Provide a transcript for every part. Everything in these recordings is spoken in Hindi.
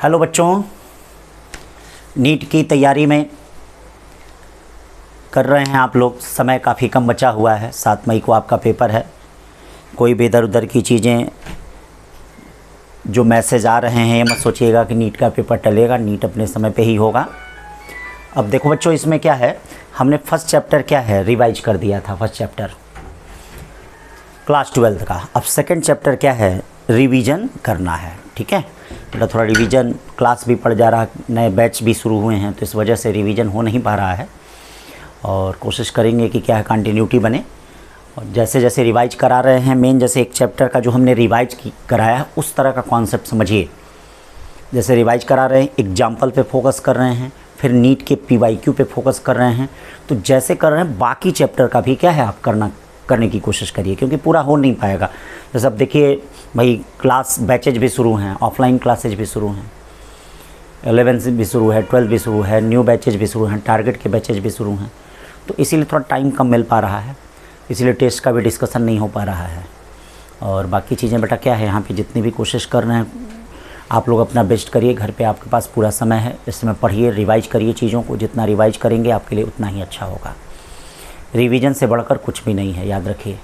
हेलो बच्चों, नीट की तैयारी में कर रहे हैं आप लोग। समय काफ़ी कम बचा हुआ है, 7 मई को आपका पेपर है। कोई भी इधर उधर की चीज़ें जो मैसेज आ रहे हैं, ये मत सोचिएगा कि नीट का पेपर टलेगा। नीट अपने समय पे ही होगा। अब देखो बच्चों, इसमें क्या है, हमने फर्स्ट चैप्टर क्या है रिवाइज कर दिया था, फर्स्ट चैप्टर क्लास 12 का। अब सेकंड चैप्टर क्या है, रिवीजन करना है। ठीक है बेटा, थोड़ा रिवीजन, क्लास भी पड़ जा रहा, नए बैच भी शुरू हुए हैं, तो इस वजह से रिवीजन हो नहीं पा रहा है। और कोशिश करेंगे कि क्या है कंटिन्यूटी बने। और जैसे जैसे रिवाइज करा रहे हैं, मेन जैसे एक चैप्टर का जो हमने रिवाइज कराया है उस तरह का कॉन्सेप्ट समझिए। जैसे रिवाइज करा रहे हैं, एग्जाम्पल पे फोकस कर रहे हैं, फिर नीट के PYQ पे फोकस कर रहे हैं। तो जैसे कर रहे हैं बाकी चैप्टर का भी क्या है आप करने की कोशिश करिए, क्योंकि पूरा हो नहीं पाएगा। जैसे अब देखिए भाई, क्लास बैचेज भी शुरू हैं, ऑफलाइन क्लासेज भी शुरू हैं, 11 भी शुरू है, 12 भी शुरू है, न्यू बैचेज भी शुरू हैं, टारगेट के बैचेज भी शुरू हैं। तो इसीलिए थोड़ा टाइम कम मिल पा रहा है, इसीलिए टेस्ट का भी डिस्कशन नहीं हो पा रहा है। और बाकी चीज़ें बेटा क्या है, यहाँ पे जितनी भी कोशिश कर रहे हैं आप लोग अपना बेस्ट करिए। घर पे आपके पास पूरा समय है, इस समय पढ़िए, रिवाइज करिए चीज़ों को। जितना रिवाइज करेंगे आपके लिए उतना ही अच्छा होगा। रिवीजन से बढ़कर कुछ भी नहीं है, याद रखिए।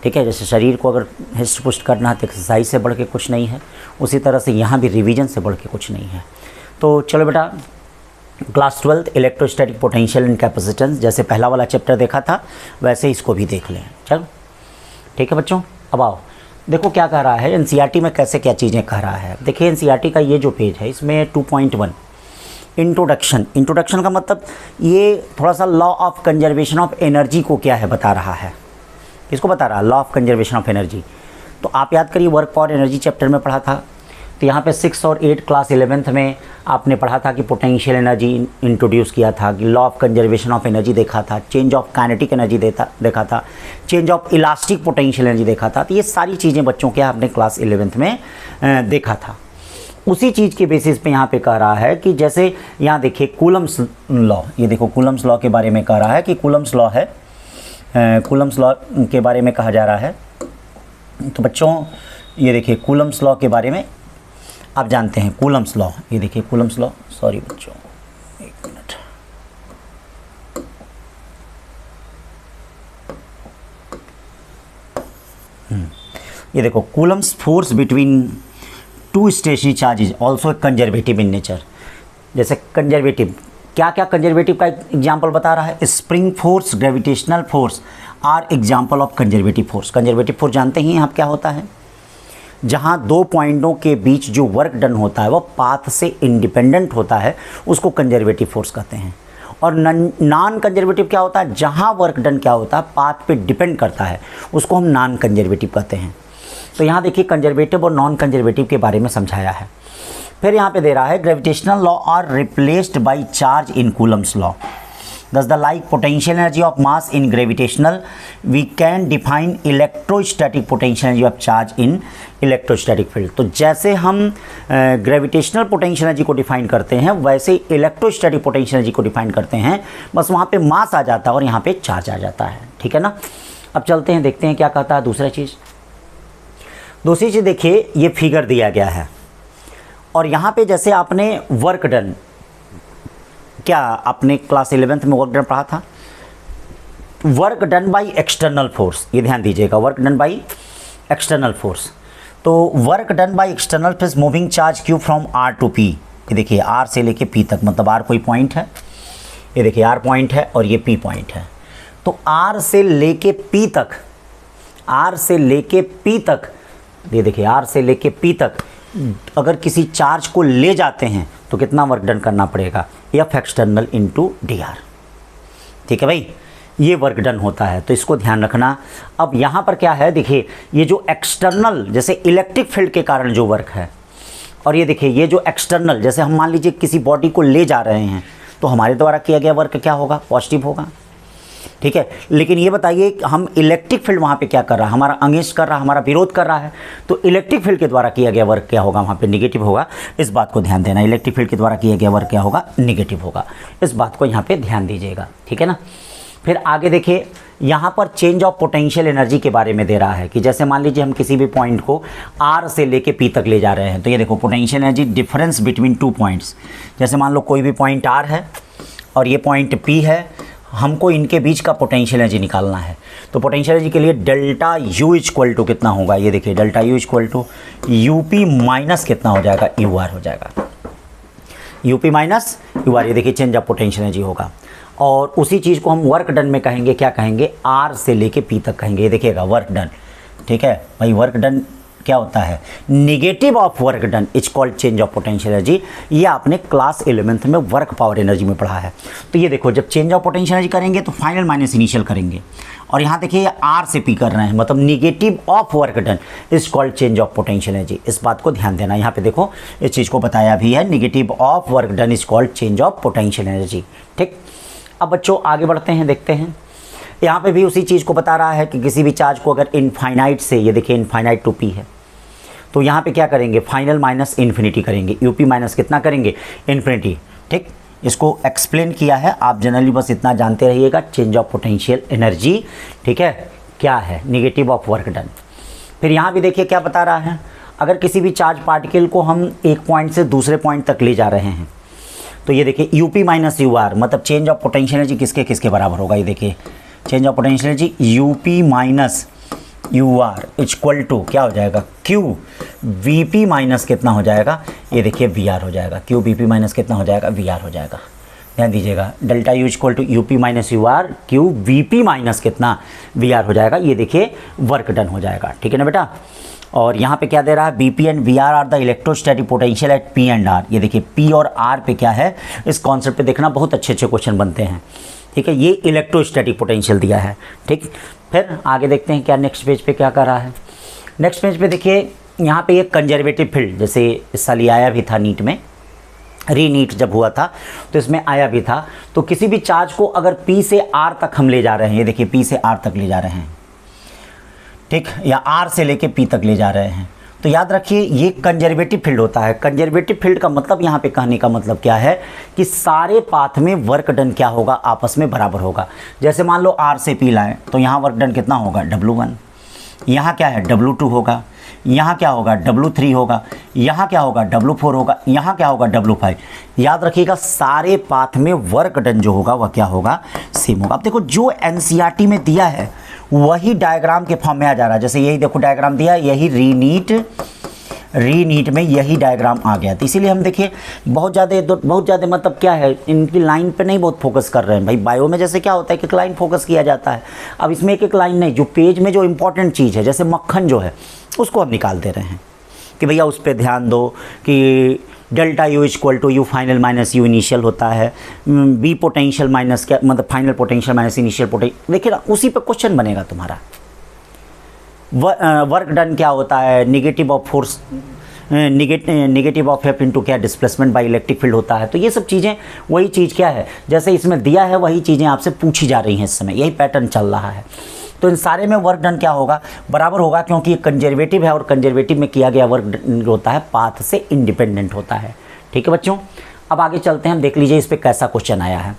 ठीक है, जैसे शरीर को अगर हिस्ट पुष्ट करना है तो एक्सरसाइज से बढ़ के कुछ नहीं है, उसी तरह से यहाँ भी रिवीजन से बढ़ के कुछ नहीं है। तो चलो बेटा, class 12 electrostatic potential and capacitance, जैसे पहला वाला चैप्टर देखा था वैसे इसको भी देख लें। चलो ठीक है बच्चों, अब आओ देखो क्या कह रहा है NCERT में, कैसे क्या चीज़ें कह रहा है। देखिए NCERT का ये जो पेज है, इसमें 2.1 इंट्रोडक्शन का मतलब ये थोड़ा सा law of conservation of energy को क्या है बता रहा है। किसको बता रहा है? Law of conservation of energy. तो आप याद करिए, वर्क फॉर एनर्जी चैप्टर में पढ़ा था। तो यहाँ पे 6 और 8 क्लास 11th में आपने पढ़ा था कि पोटेंशियल एनर्जी इंट्रोड्यूस किया था, कि law of conservation of energy देखा था, चेंज ऑफ काइनेटिक एनर्जी देखा था, change of elastic potential energy देखा था। तो ये सारी चीज़ें बच्चों के आपने क्लास 11th में देखा था। उसी चीज़ के बेसिस पे यहाँ पे कह रहा है कि जैसे यहाँ देखिए कूलम्स लॉ, ये देखो कूलम्स लॉ के बारे में कह रहा है कि कूलम्स लॉ है, कूलम्स लॉ के बारे में कहा जा रहा है। तो बच्चों ये देखिए कूलम्स लॉ के बारे में आप जानते हैं, कूलम्स लॉ, ये देखिए कूलम्स लॉ, सॉरी बच्चों एक मिनट, ये देखो Coulomb's force between 2 stationary charges also conservative in nature. जैसे कंजर्वेटिव, क्या क्या कंजर्वेटिव का एग्जाम्पल बता रहा है? Spring force, gravitational force are example of conservative force. Conservative force जानते ही यहाँ क्या होता है? जहाँ 2 पॉइंटों के बीच जो वर्क डन होता है वो पाथ से इंडिपेंडेंट होता है, उसको कंजर्वेटिव फोर्स कहते हैं। और नॉन कंजर्वेटिव क्या होता है? जहाँ वर्क डन क्या होता है पाथ पे डिपेंड करता है, उसको हम नॉन कंजर्वेटिव कहते हैं। तो यहाँ देखिए कंजर्वेटिव और नॉन कंजर्वेटिव के बारे में समझाया है। फिर यहाँ पे दे रहा है gravitational law are replaced by charge in Coulomb's law. Thus the like potential energy of mass in gravitational, we can define electrostatic potential energy of charge in electrostatic field। तो जैसे हम ग्रेविटेशनल पोटेंशियल एनर्जी को डिफाइन करते हैं वैसे इलेक्ट्रोस्टैटिक पोटेंशियल एनर्जी को डिफाइन करते हैं, बस वहाँ पे मास आ जाता है और यहाँ पे चार्ज आ जाता है। ठीक है ना। अब चलते हैं, देखते हैं क्या कहता है दूसरी चीज़ देखिए, ये फिगर दिया गया है और यहाँ पे जैसे आपने वर्क डन, क्या आपने क्लास 11th में वर्क डन पढ़ा था? Work done by external force, ये ध्यान दीजिएगा, work done by external force. तो work done by external force moving charge Q from R to P। ये देखिए R से लेके P तक, मतलब R कोई पॉइंट है, ये देखिए R पॉइंट है और ये P पॉइंट है। तो R से लेके P तक, R से लेके P तक, ये देखिए R से लेके P तक अगर किसी चार्ज को ले जाते हैं तो कितना वर्क डन करना पड़ेगा? F external into DR। ठीक है भाई, ये वर्क डन होता है, तो इसको ध्यान रखना। अब यहाँ पर क्या है, देखिए ये जो एक्सटर्नल, जैसे इलेक्ट्रिक फील्ड के कारण जो वर्क है, और ये देखिए ये जो एक्सटर्नल, जैसे हम मान लीजिए किसी बॉडी को ले जा रहे हैं तो हमारे द्वारा किया गया वर्क क्या होगा? पॉजिटिव होगा। ठीक है, लेकिन ये बताइए हम इलेक्ट्रिक फील्ड वहाँ पे क्या कर रहा है? हमारा अगेंस्ट कर रहा है, हमारा विरोध कर रहा है, तो इलेक्ट्रिक फील्ड के द्वारा किया गया वर्क क्या होगा? वहाँ पे निगेटिव होगा। इस बात को ध्यान देना, इलेक्ट्रिक फील्ड के द्वारा किया गया वर्क क्या होगा? निगेटिव होगा। इस बात को यहाँ पे ध्यान दीजिएगा। ठीक है ना। फिर आगे देखिए यहाँ पर चेंज ऑफ पोटेंशियल एनर्जी के बारे में दे रहा है कि जैसे मान लीजिए हम किसी भी पॉइंट को R से लेके P तक ले जा रहे हैं, तो ये देखो potential energy difference between 2 points. जैसे मान लो कोई भी पॉइंट R है और ये पॉइंट P है, हमको इनके बीच का पोटेंशियल एनर्जी निकालना है। तो पोटेंशियल एनर्जी के लिए डेल्टा U इक्वल टू कितना होगा, ये देखिए delta U equal to UP minus कितना हो जाएगा, UR हो जाएगा, UP माइनस UR। ये देखिए चेंज ऑफ पोटेंशियल एनर्जी होगा। और उसी चीज़ को हम वर्क डन में कहेंगे, क्या कहेंगे, R से लेके P तक कहेंगे। ये देखिएगा वर्क डन, ठीक है भाई। वर्क डन क्या होता है, negative of work done is called change of potential energy. ये आपने क्लास 11th में वर्क पावर एनर्जी में पढ़ा है। तो ये देखो जब चेंज ऑफ पोटेंशियल एनर्जी करेंगे तो फाइनल माइनस इनिशियल करेंगे, और यहाँ देखिए R से P कर रहे हैं, मतलब negative of work done is called change of potential energy. इस बात को ध्यान देना, यहाँ पे देखो इस चीज़ को बताया भी है, negative of work done is called change of potential energy. ठीक, अब बच्चों आगे बढ़ते हैं, देखते हैं। यहाँ पे भी उसी चीज़ को बता रहा है कि किसी भी चार्ज को अगर इनफाइनाइट से, ये देखिए इनफाइनाइट टू P है, तो यहाँ पे क्या करेंगे, फाइनल माइनस इन्फिनिटी करेंगे, UP माइनस कितना करेंगे, इन्फिनिटी। ठीक, इसको एक्सप्लेन किया है, आप जनरली बस इतना जानते रहिएगा, चेंज ऑफ पोटेंशियल एनर्जी, ठीक है, क्या है, निगेटिव ऑफ वर्क डन। फिर यहाँ भी देखिए क्या बता रहा है, अगर किसी भी चार्ज पार्टिकल को हम एक पॉइंट से दूसरे पॉइंट तक ले जा रहे हैं, तो ये देखिए UP माइनस UR, मतलब चेंज ऑफ पोटेंशियल एनर्जी किसके किसके बराबर होगा, ये देखिए change of potential energy UP minus UR equal to क्या हो जाएगा, Q VP माइनस कितना हो जाएगा, ये देखिए VR हो जाएगा, Q VP माइनस कितना हो जाएगा, VR हो जाएगा। ध्यान दीजिएगा, delta U equal to UP minus UR, Q VP minus कितना, VR हो जाएगा। ये देखिए वर्क डन हो जाएगा, ठीक है ना बेटा। और यहाँ पे क्या दे रहा है, BP and VR are the electrostatic potential at P and R। ये देखिए P और R पे क्या है, इस कॉन्सेप्ट पे देखना, बहुत अच्छे अच्छे क्वेश्चन बनते हैं, ठीक है। ये इलेक्ट्रोस्टैटिक पोटेंशियल दिया है, ठीक। फिर आगे देखते हैं क्या नेक्स्ट पेज पे क्या कर रहा है। नेक्स्ट पेज पे देखिए यहाँ पे एक कंजर्वेटिव फील्ड, जैसे इस साल ये आया भी था नीट में, रीनीट जब हुआ था तो इसमें आया भी था। तो किसी भी चार्ज को अगर P से R तक हम ले जा रहे हैं, ये देखिए P से R तक ले जा रहे हैं, ठीक, या R से लेके P तक ले जा रहे हैं, तो याद रखिए ये कंजर्वेटिव फील्ड होता है। कंजर्वेटिव फील्ड का मतलब यहाँ पे कहने का मतलब क्या है कि सारे पाथ में वर्क डन क्या होगा, आपस में बराबर होगा। जैसे मान लो R से P लाएं तो यहाँ वर्क डन कितना होगा, W1, यहाँ क्या है W2 होगा, यहाँ क्या होगा W3 होगा, यहाँ क्या होगा W4 होगा, यहाँ क्या होगा W5। याद रखिएगा सारे पाथ में वर्क डन जो होगा वह क्या होगा, सेम होगा। अब देखो जो NCERT में दिया है वही डायग्राम के फॉर्म में आ जा रहा है। जैसे यही देखो डायग्राम दिया, यही रीनीट में यही डायग्राम आ गया। तो इसीलिए हम देखिए बहुत ज़्यादा मतलब क्या है, इनकी लाइन पे नहीं बहुत फोकस कर रहे हैं भाई। बायो में जैसे क्या होता है कि एक लाइन फोकस किया जाता है, अब इसमें एक लाइन नहीं, जो पेज में जो इंपॉर्टेंट चीज़ है, जैसे मक्खन जो है उसको हम निकाल दे रहे हैं कि भैया उस पर ध्यान दो कि delta U equal to U final minus U initial होता है, B पोटेंशियल माइनस क्या मतलब final potential minus initial potential. देखिए ना उसी पे क्वेश्चन बनेगा तुम्हारा। वर्क डन क्या होता है, negative of force, negative of F into क्या डिस्प्लेसमेंट बाय इलेक्ट्रिक फील्ड होता है। तो ये सब चीज़ें वही चीज़ क्या है, जैसे इसमें दिया है वही चीज़ें आपसे पूछी जा रही हैं इस समय, यही पैटर्न चल रहा है। तो इन सारे में वर्क डन क्या होगा, बराबर होगा, क्योंकि ये कंजर्वेटिव है और कंजर्वेटिव में किया गया वर्क डन होता है पाथ से इंडिपेंडेंट होता है, ठीक है बच्चों। अब आगे चलते हैं, देख लीजिए इस पर कैसा क्वेश्चन आया है।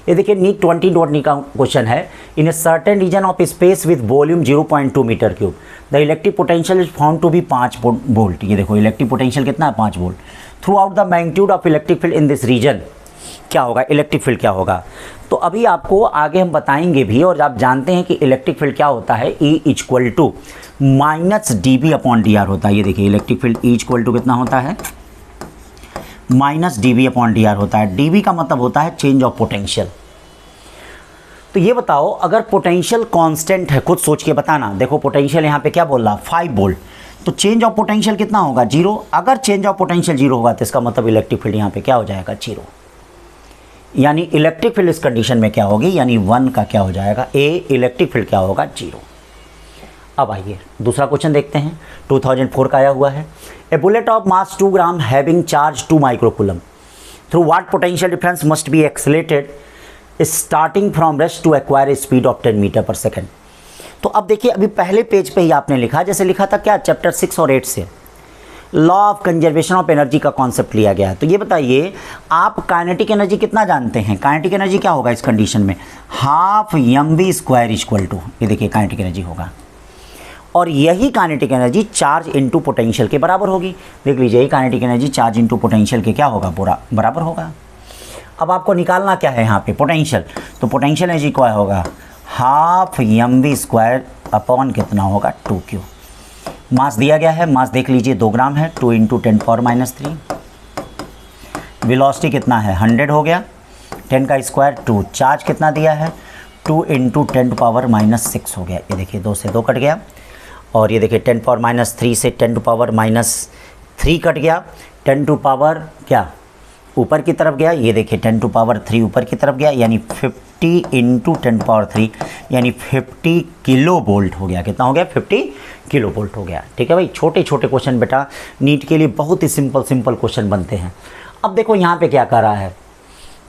ये देखिए नीट 20.नी का क्वेश्चन है। In a certain region of space with volume 0.2 metre cube the electric potential is found to be 5 volt. ये देखो इलेक्ट्रिक पोटेंशियल कितना है, 5 volt. Throughout the magnitude of electric field in this region क्या होगा, इलेक्ट्रिक फील्ड क्या होगा। तो अभी आपको आगे हम बताएंगे भी, और आप जानते हैं कि इलेक्ट्रिक फील्ड क्या होता है, E equal to minus dB upon dr होता है। ये देखिए electric field E equal to कितना होता है, माइनस dB अपॉन dr होता है। dB का मतलब होता है चेंज ऑफ पोटेंशियल। तो ये बताओ अगर पोटेंशियल कांस्टेंट है, खुद सोच के बताना। देखो पोटेंशियल यहाँ पे क्या बोल रहा, 5 वोल्ट, तो चेंज ऑफ पोटेंशियल कितना होगा, 0। अगर चेंज ऑफ पोटेंशियल 0 होगा तो इसका मतलब इलेक्ट्रिक फील्ड यहाँ पे क्या हो जाएगा, 0। यानी इलेक्ट्रिक फील्ड इस कंडीशन में क्या होगी, यानी 1 का क्या हो जाएगा, A इलेक्ट्रिक फील्ड क्या होगा, 0। अब आइए दूसरा क्वेश्चन देखते हैं, 2004 का आया हुआ है। A bullet of mass 2 gram having charge 2 microcoulomb through what potential difference must be accelerated starting from rest to acquire speed of 10 metre पर सेकेंड। तो अब देखिए अभी पहले पेज पे ही आपने लिखा, जैसे लिखा था क्या चैप्टर 6 और 8 से, law of conservation of energy का कॉन्सेप्ट लिया गया है। तो ये बताइए आप काइनेटिक एनर्जी कितना जानते हैं? काइनेटिक एनर्जी क्या होगा इस कंडीशन में? Half mv square equal to, ये देखिए काइनेटिक एनर्जी होगा, और यही kinetic energy charge into potential के बराबर होगी। देख लीजिए यही kinetic energy charge into potential के क्या होगा? पूरा बराबर होगा। अब आपको निकालना क्या है यहाँ पे? पोटेंशियल। तो पोटेंशियल एनर्जी क्या होगा? हाफ mv स्क्वायर अपॉन कितना होगा? 2q। मास दिया गया है, मास देख लीजिए 2 ग्राम है, 2 × 10⁻³ वेलोसिटी कितना है? 100 हो गया, 10 का स्क्वायर 2। चार्ज कितना दिया है? 2 × 10⁻⁻6 हो गया। ये देखिए 2 से 2 कट गया, और ये देखिए 10⁻³ से 10⁻³ कट गया, 10 टू पावर क्या ऊपर की तरफ गया, ये देखिए 10⁻³ ऊपर की तरफ गया, यानी 50 × 10⁻³ यानी 50 किलो वोल्ट हो गया। कितना हो गया? 50 किलो वोल्ट हो गया। ठीक है भाई, छोटे छोटे क्वेश्चन बेटा नीट के लिए बहुत ही सिंपल क्वेश्चन बनते हैं। अब देखो यहाँ पे क्या कर रहा है,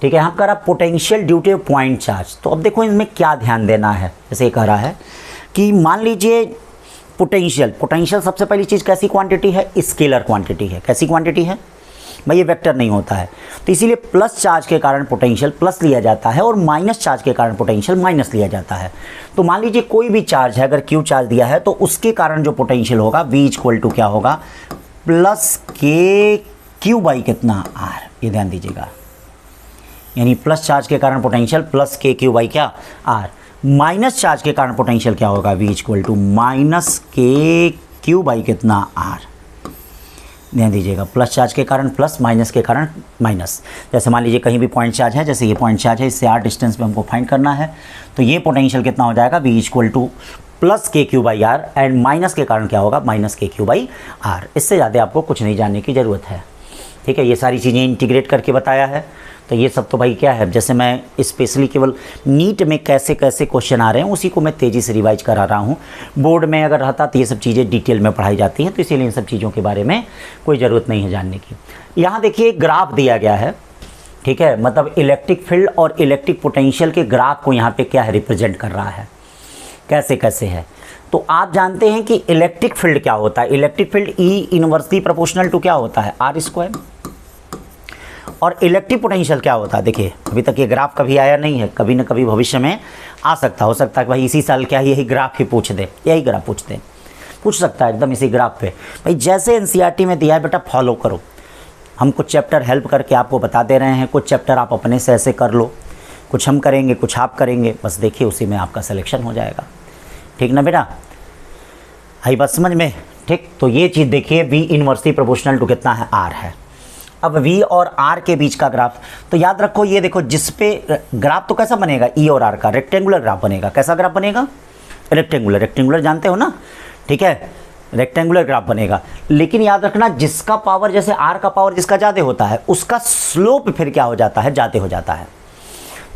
ठीक है, हम कर रहा potential due two point charge. तो अब देखो इसमें क्या ध्यान देना है। जैसे ये कह रहा है कि मान लीजिए पोटेंशियल सबसे पहली चीज़ कैसी क्वांटिटी है? स्केलर क्वांटिटी है। कैसी क्वांटिटी है भाई? ये वेक्टर नहीं होता है, तो इसीलिए प्लस चार्ज के कारण पोटेंशियल प्लस लिया जाता है और माइनस चार्ज के कारण पोटेंशियल माइनस लिया जाता है। तो मान लीजिए कोई भी चार्ज है, अगर क्यू चार्ज दिया है तो उसके कारण जो पोटेंशियल होगा V इक्वल टू क्या होगा? प्लस के क्यू बाई कितना? R। ये ध्यान दीजिएगा, यानी प्लस चार्ज के कारण potential plus K Q by क्या? R। माइनस चार्ज के कारण पोटेंशियल क्या होगा? V इक्वल टू माइनस के क्यू बाई कितना? R। ध्यान दीजिएगा, प्लस चार्ज के कारण प्लस, माइनस के कारण माइनस। जैसे मान लीजिए कहीं भी पॉइंट चार्ज है, जैसे ये पॉइंट चार्ज है, इससे r डिस्टेंस पे हमको फाइंड करना है, तो ये पोटेंशियल कितना हो जाएगा? V equal to plus K Q by R, and minus के कारण क्या होगा? माइनस के क्यू बाई आर। इससे ज़्यादा आपको कुछ नहीं जानने की ज़रूरत है। ठीक है, ये सारी चीज़ें इंटीग्रेट करके बताया है। तो ये सब तो भाई क्या है, जैसे मैं स्पेशली केवल नीट में कैसे कैसे क्वेश्चन आ रहे हैं उसी को मैं तेज़ी से रिवाइज करा रहा हूँ। बोर्ड में अगर रहता तो ये सब चीज़ें डिटेल में पढ़ाई जाती हैं, तो इसीलिए इन सब चीज़ों के बारे में कोई ज़रूरत नहीं है जानने की। यहाँ देखिए ग्राफ दिया गया है, ठीक है, मतलब इलेक्ट्रिक फील्ड और इलेक्ट्रिक पोटेंशियल के ग्राफ को यहाँ पे क्या है रिप्रेजेंट कर रहा है, कैसे कैसे है। तो आप जानते हैं कि इलेक्ट्रिक फील्ड क्या होता है? Electric field E inversely proportional to क्या होता है? R²। और इलेक्ट्रिक पोटेंशियल क्या होता है? देखिए अभी तक ये ग्राफ कभी आया नहीं है, कभी ना कभी भविष्य में आ सकता, हो सकता है कि भाई इसी साल क्या यही ग्राफ ही पूछ दे, यही ग्राफ पूछ सकता है एकदम इसी ग्राफ पे। भाई जैसे NCERT में दिया है बेटा फॉलो करो। हम कुछ चैप्टर हेल्प करके आपको बता दे रहे हैं, कुछ चैप्टर आप अपने से ऐसे कर लो, कुछ हम करेंगे कुछ आप करेंगे, बस देखिए उसी में आपका सिलेक्शन हो जाएगा। ठीक ना बेटा, आई बात समझ में? ठीक, तो ये चीज़ देखिए V इनवर्सली प्रोपोर्शनल टू कितना है? R है। अब V और R के बीच का ग्राफ, तो याद रखो ये देखो जिस पे ग्राफ तो कैसा बनेगा? E और R का रेक्टेंगुलर ग्राफ बनेगा। कैसा ग्राफ बनेगा? रेक्टेंगुलर जानते हो ना, ठीक है, रेक्टेंगुलर ग्राफ बनेगा। लेकिन याद रखना जिसका पावर, जैसे R का पावर जिसका ज़्यादा होता है उसका स्लोप फिर क्या हो जाता है? ज़्यादा हो जाता है।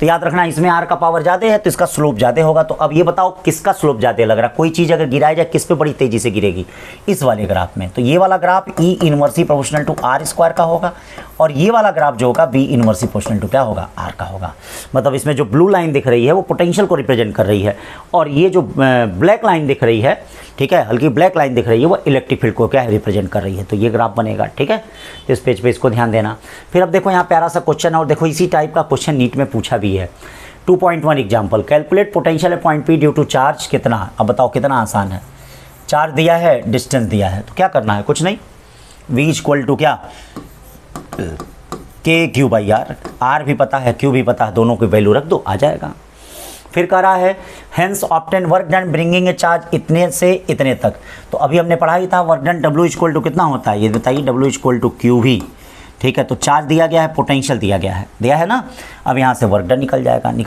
तो याद रखना इसमें R का पावर ज़्यादा है तो इसका स्लोप ज़्यादा होगा। तो अब ये बताओ किसका स्लोप ज़्यादा लग रहा है? कोई चीज़ अगर गिराई जाए किस पे बड़ी तेज़ी से गिरेगी? इस वाले ग्राफ में। तो ये वाला graph E inversely proportional to R² का होगा, और ये वाला ग्राफ जो होगा V इनवर्सली प्रोपोर्शनल टू क्या होगा? R का होगा। मतलब इसमें जो ब्लू लाइन दिख रही है वो पोटेंशियल को रिप्रेजेंट कर रही है, और ये जो ब्लैक लाइन दिख रही है, ठीक है, हल्की ब्लैक लाइन दिख रही है, वो इलेक्ट्रिक फील्ड को क्या है? रिप्रेजेंट कर रही है। तो ये ग्राफ बनेगा। ठीक है, तो इस पेज पे इसको ध्यान देना। फिर अब देखो यहाँ प्यारा सा क्वेश्चन है, और देखो इसी टाइप का क्वेश्चन नीट में पूछा भी है। 2.1 example, calculate potential at point P due to charge. कितना? अब बताओ कितना आसान है। चार्ज दिया है, डिस्टेंस दिया है, तो क्या करना है? कुछ नहीं, V इक्वल टू क्या? के क्यू बाई आर। R भी पता है, Q भी पता है, दोनों की वैल्यू रख दो, आ जाएगा। फिर कह रहा है hence obtain work done bringing a charge इतने से इतने तक। तो अभी हमने पढ़ा ही था work done W equal to कितना होता है? ये बताइए, W इक्वल टू QV। ठीक है, तो चार्ज दिया गया है, पोटेंशियल दिया दिया है ना। अब यहाँ से वर्क डन निकल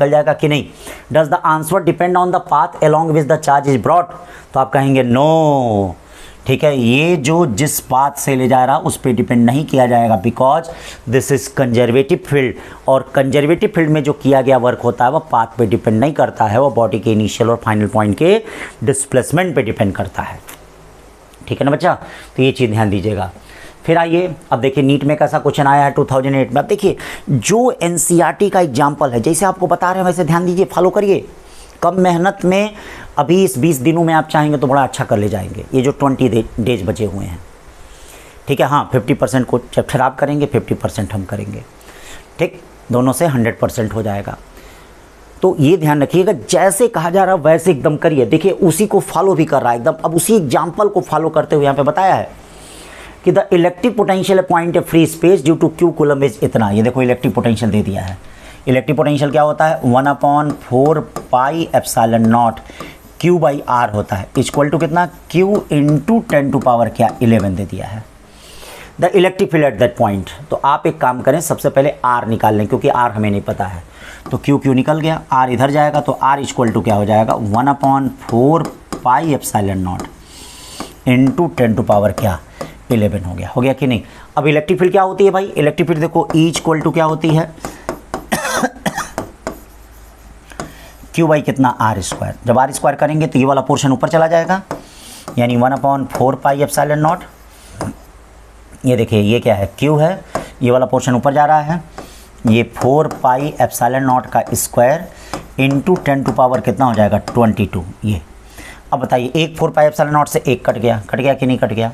जाएगा कि नहीं? Does the answer depend on the path along which the charge is brought? तो आप कहेंगे नो। ठीक है, ये जो जिस पाथ से ले जा रहा उस पर डिपेंड नहीं किया जाएगा, because this is conservative field, और कंजर्वेटिव फील्ड में जो किया गया वर्क होता है वह पाथ पे डिपेंड नहीं करता है, वो बॉडी के इनिशियल और फाइनल पॉइंट के डिस्प्लेसमेंट पे डिपेंड करता है। ठीक है ना बच्चा, तो ये चीज़ ध्यान दीजिएगा। फिर आइए, अब देखिए नीट में कैसा क्वेश्चन आया है 2008 में। अब देखिए जो NCERT का एग्जाम्पल है, जैसे आपको बता रहे हैं वैसे ध्यान दीजिए, फॉलो करिए। कम मेहनत में अभी इस 20 दिनों में आप चाहेंगे तो बड़ा अच्छा कर ले जाएंगे। ये जो 20 डेज बचे हुए हैं, ठीक है। हाँ 50% को चैप्टर आप करेंगे, 50% हम करेंगे, ठीक, दोनों से 100% हो जाएगा। तो ये ध्यान रखिएगा, जैसे कहा जा रहा है वैसे एकदम करिए। देखिए उसी को फॉलो भी कर रहा है एकदम। अब उसी एग्जाम्पल को फॉलो करते हुए यहाँ पे बताया है कि the electric potential point free space due to Q coulomb is इतना। ये देखो इलेक्ट्रिक पोटेंशियल दे दिया है। इलेक्ट्रिक पोटेंशियल क्या होता है, 1/4 pi epsilon naught Q by R होता है, इक्वल टू कितना, Q इंटू 10 टू पावर क्या 11 दे दिया है। The electric field at that point. तो आप एक काम करें, सबसे पहले R निकाल लें, क्योंकि R हमें नहीं पता है। तो Q निकल गया, R इधर जाएगा, तो R इक्वल टू क्या हो जाएगा, 1/4 pi epsilon naught into 10 to power क्या 11 हो गया कि नहीं। अब इलेक्ट्रिक फील्ड क्या होती है भाई, इलेक्ट्रिक फील्ड देखो E इक्वल टू क्या होती है, Q बाई कितना R स्क्वायर। जब R स्क्वायर करेंगे तो ये वाला पोर्शन ऊपर चला जाएगा, यानी 1/4 पाई एप्सिलॉन नॉट। ये देखिए ये क्या है, Q है, ये वाला पोर्शन ऊपर जा रहा है, ये 4 पाई एप्सिलॉन नॉट का स्क्वायर इंटू 10 टू पावर कितना हो जाएगा 22। ये अब बताइए, एक 4 पाई एप्सिलॉन नॉट से एक कट गया कि नहीं कट गया।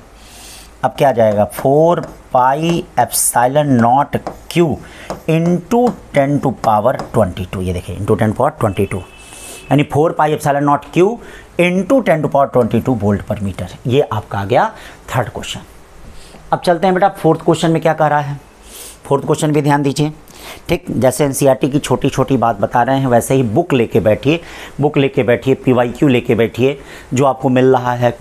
अब क्या आ जाएगा, 4 pi epsilon naught Q into 10 to power 22। ये देखिए इंटू 10 पावर 22, यानी 4 pi epsilon naught Q into 10 to power 22 volt per metre. ये आपका आ गया थर्ड क्वेश्चन। अब चलते हैं बेटा फोर्थ क्वेश्चन में क्या कह रहा है। फोर्थ क्वेश्चन भी ध्यान दीजिए, ठीक। जैसे एनसीईआरटी की छोटी छोटी बात बता रहे हैं, वैसे ही बुक लेके बैठिए, PYQ लेके बैठिए, जो आपको मिल रहा है।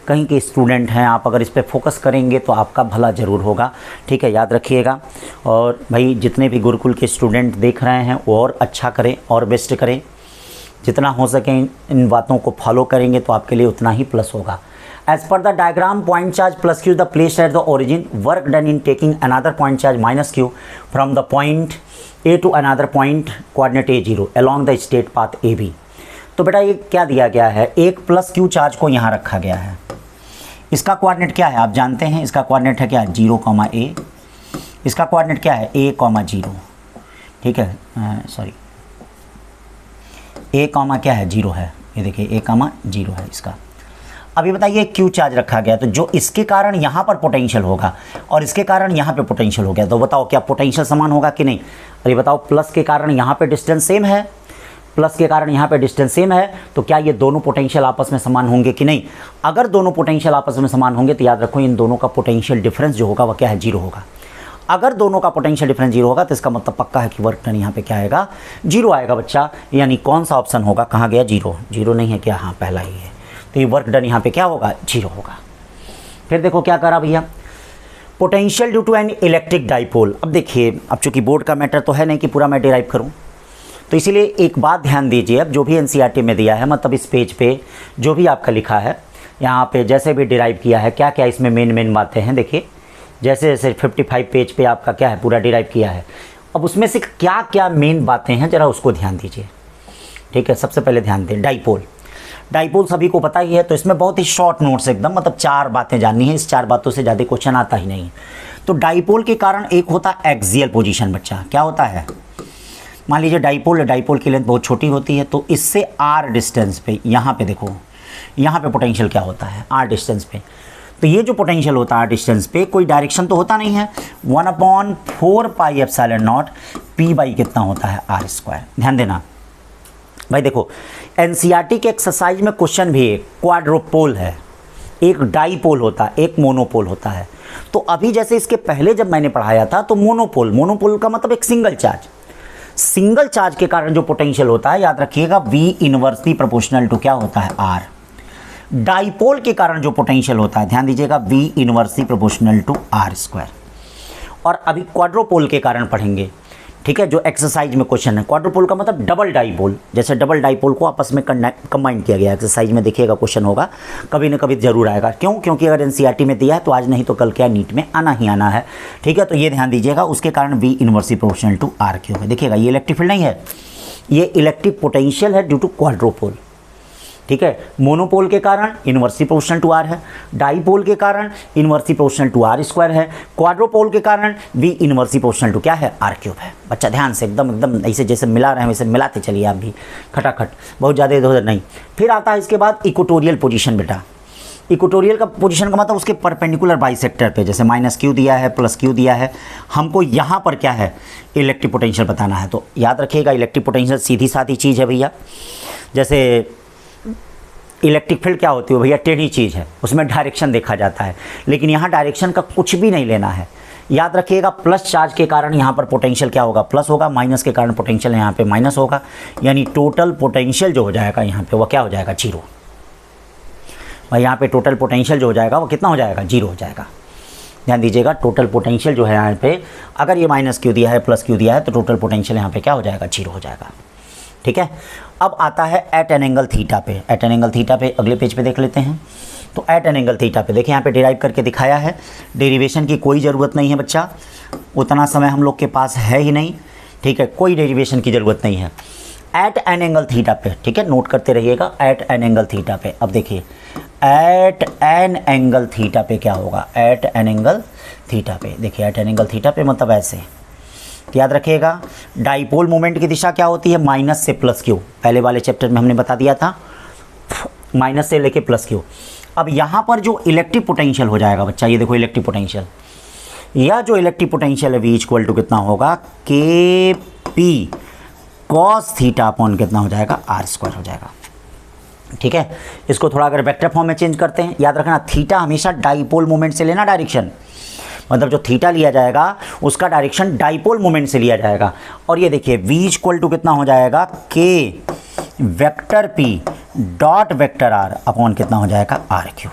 कहीं के स्टूडेंट हैं, आप अगर इस पर फोकस करेंगे तो आपका भला ज़रूर होगा, ठीक है, याद रखिएगा। और भाई जितने भी गुरुकुल के स्टूडेंट देख रहे हैं वो और अच्छा करें और बेस्ट करें, जितना हो सके इन बातों को फॉलो करेंगे तो आपके लिए उतना ही प्लस होगा। As per the diagram, point charge plus Q is the placed at the origin. Work done in taking another point charge minus Q from the point A to another point coordinate A0 along the state path AB. तो बेटा ये क्या दिया गया है, एक प्लस Q चार्ज को यहाँ रखा गया है। इसका कोऑर्डिनेट क्या है आप जानते हैं, इसका कोऑर्डिनेट है क्या, 0, A। इसका कोऑर्डिनेट क्या है, A, 0, ठीक है, सॉरी A, क्या है, 0 है। ये देखिए A, 0 है इसका। अभी बताइए Q चार्ज रखा गया, तो जो इसके कारण यहाँ पर पोटेंशियल होगा और इसके कारण यहाँ पे पोटेंशियल हो गया, तो बताओ क्या पोटेंशियल समान होगा कि नहीं। अरे बताओ, प्लस के कारण यहाँ पे डिस्टेंस सेम है, प्लस के कारण यहाँ पे डिस्टेंस सेम है, तो क्या ये दोनों पोटेंशियल आपस में समान होंगे कि नहीं। अगर दोनों पोटेंशियल आपस में समान होंगे तो याद रखो इन दोनों का पोटेंशियल डिफरेंस जो होगा वह क्या है, 0 होगा। अगर दोनों का पोटेंशियल डिफरेंस 0 होगा तो इसका मतलब पक्का है कि वर्क डन यहाँ पे क्या आएगा, 0 आएगा बच्चा। यानी कौन सा ऑप्शन होगा, कहाँ गया 0 नहीं है क्या, हाँ पहला ही है। तो ये वर्क डन यहाँ पे क्या होगा, 0 होगा। फिर देखो क्या करा भैया, potential due to an electric dipole. अब देखिए, अब चूंकि बोर्ड का मैटर तो है नहीं कि पूरा मैं डिराइव करूँ, तो इसीलिए एक बात ध्यान दीजिए। अब जो भी एनसीईआरटी में दिया है, मतलब इस पेज पे जो भी आपका लिखा है, यहाँ पे जैसे भी डिराइव किया है, क्या क्या इसमें मेन बातें हैं, देखिए जैसे जैसे 55 पेज पे आपका क्या है पूरा डिराइव किया है। अब उसमें से क्या क्या मेन बातें हैं जरा उसको ध्यान दीजिए, ठीक है। सबसे पहले ध्यान दें, डाइपोल सभी को पता ही है, तो इसमें बहुत ही शॉर्ट नोट्स एकदम, मतलब 4 बातें जाननी है। इस 4 बातों से ज़्यादा क्वेश्चन आता ही नहीं। तो डाइपोल के कारण एक होता है एक्सियल पोजीशन, बच्चा क्या होता है, मान लीजिए डाइपोल की लेंथ बहुत छोटी होती है, तो इससे r डिस्टेंस पे, यहाँ पे देखो, यहाँ पे पोटेंशियल क्या होता है r डिस्टेंस पे। तो ये जो पोटेंशियल होता है r डिस्टेंस पे, कोई डायरेक्शन तो होता नहीं है, 1/4 pi epsilon not P by कितना होता है r स्क्वायर। ध्यान देना भाई, देखो एनसीईआरटी के एक्सरसाइज में क्वेश्चन भी एक क्वाड्रोपोल है, एक डाइपोल होता है, एक मोनोपोल होता है। तो अभी जैसे इसके पहले जब मैंने पढ़ाया था, तो मोनोपोल का मतलब एक सिंगल चार्ज के कारण जो पोटेंशियल होता है, याद रखिएगा V इनवर्सली प्रोपोर्शनल टू क्या होता है, R। डाइपोल के कारण जो पोटेंशियल होता है, ध्यान दीजिएगा, V inversely proportional to R square. और अभी क्वाड्रोपोल के कारण पढ़ेंगे, ठीक है, जो एक्सरसाइज में क्वेश्चन है। क्वाड्रोपोल का मतलब डबल डाइपोल, जैसे डबल डाइपोल को आपस में कंबाइन किया गया। एक्सरसाइज में देखिएगा क्वेश्चन होगा, कभी ना कभी जरूर आएगा। क्यों, क्योंकि अगर एनसीईआरटी में दिया है तो आज नहीं तो कल क्या नीट में आना ही आना है, ठीक है। तो ये ध्यान दीजिएगा, उसके कारण V inversely proportional to R क्यों है। देखिएगा ये इलेक्ट्रिक फील्ड नहीं है, ये इलेक्ट्रिक पोटेंशियल है ड्यू टू क्वाड्रोपोल, ठीक है। मोनोपोल के कारण इनवर्सली प्रोपोर्शनल टू R है, डाइपोल के कारण inversely proportional to R square है, क्वाड्रोपोल के कारण V इनवर्सली प्रोपोर्शनल टू क्या है, R क्यूब है। बच्चा ध्यान से एकदम ऐसे जैसे मिला रहे हैं वैसे मिलाते चलिए आप भी, खटाखट, बहुत ज़्यादा इधर उधर नहीं। फिर आता है इसके बाद इक्वेटोरियल पोजीशन। बेटा इक्वेटोरियल का पोजीशन का मतलब उसके परपेंडिकुलर बाइसेक्टर पे, जैसे माइनस क्यू दिया है, प्लस क्यू दिया है, हमको यहाँ पर क्या है, इलेक्ट्रिक पोटेंशियल बताना है। तो याद रखिएगा इलेक्ट्रिक पोटेंशियल सीधी साधी चीज़ है भैया। जैसे इलेक्ट्रिक फील्ड क्या होती है भैया, टेढ़ी चीज़ है, उसमें डायरेक्शन देखा जाता है, लेकिन यहाँ डायरेक्शन का कुछ भी नहीं लेना है। याद रखिएगा प्लस चार्ज के कारण यहाँ पर पोटेंशियल क्या होगा, प्लस होगा, माइनस के कारण पोटेंशियल यहाँ पे माइनस होगा, यानी टोटल पोटेंशियल जो हो जाएगा यहाँ पे वो क्या हो जाएगा, जीरो। और यहाँ पे टोटल पोटेंशियल जो हो जाएगा वो कितना हो जाएगा, जीरो हो जाएगा। ध्यान दीजिएगा टोटल पोटेंशियल जो है यहाँ पे, अगर ये माइनस क्यू दिया है, प्लस क्यू दिया है, तो टोटल पोटेंशियल यहाँ पे क्या हो जाएगा, जीरो हो जाएगा। ठीक है, अब आता है एट एन एंगल थीटा पे। एट एन एंगल थीटा पे अगले पेज पे देख लेते हैं। तो एट एन एंगल थीटा पे देखिए यहाँ पे डिराइव करके दिखाया है। डेरिवेशन की कोई ज़रूरत नहीं है बच्चा, उतना समय हम लोग के पास है ही नहीं। ठीक है, कोई डेरिवेशन की ज़रूरत नहीं है। एट एन एंगल थीटा पे, ठीक है, नोट करते रहिएगा, एट एन एंगल थीटा पे। अब देखिए एट एन एंगल थीटा पे क्या होगा, एट एन एंगल थीटा पे देखिए, एट एन एंगल थीटा पे मतलब ऐसे याद रखिएगा। डाइपोल मोमेंट की दिशा क्या होती है, माइनस से प्लस क्यू, पहले वाले चैप्टर में हमने बता दिया था, माइनस से लेके प्लस क्यू। अब यहाँ पर जो इलेक्ट्रिक पोटेंशियल हो जाएगा बच्चा, ये देखो इलेक्ट्रिक पोटेंशियल, या जो इलेक्ट्रिक पोटेंशियल है वी इक्वल टू कितना होगा, के पी कॉस थीटा अपॉन कितना हो जाएगा, आर स्क्वायर हो जाएगा। ठीक है, इसको थोड़ा अगर वेक्टर फॉर्म में चेंज करते हैं, याद रखना थीटा हमेशा डाइपोल मोमेंट से लेना डायरेक्शन, मतलब जो थीटा लिया जाएगा उसका डायरेक्शन डाइपोल मोमेंट से लिया जाएगा। और ये देखिए v इक्वल टू कितना हो जाएगा, के vector P dot vector R upon कितना हो जाएगा, आर क्यू।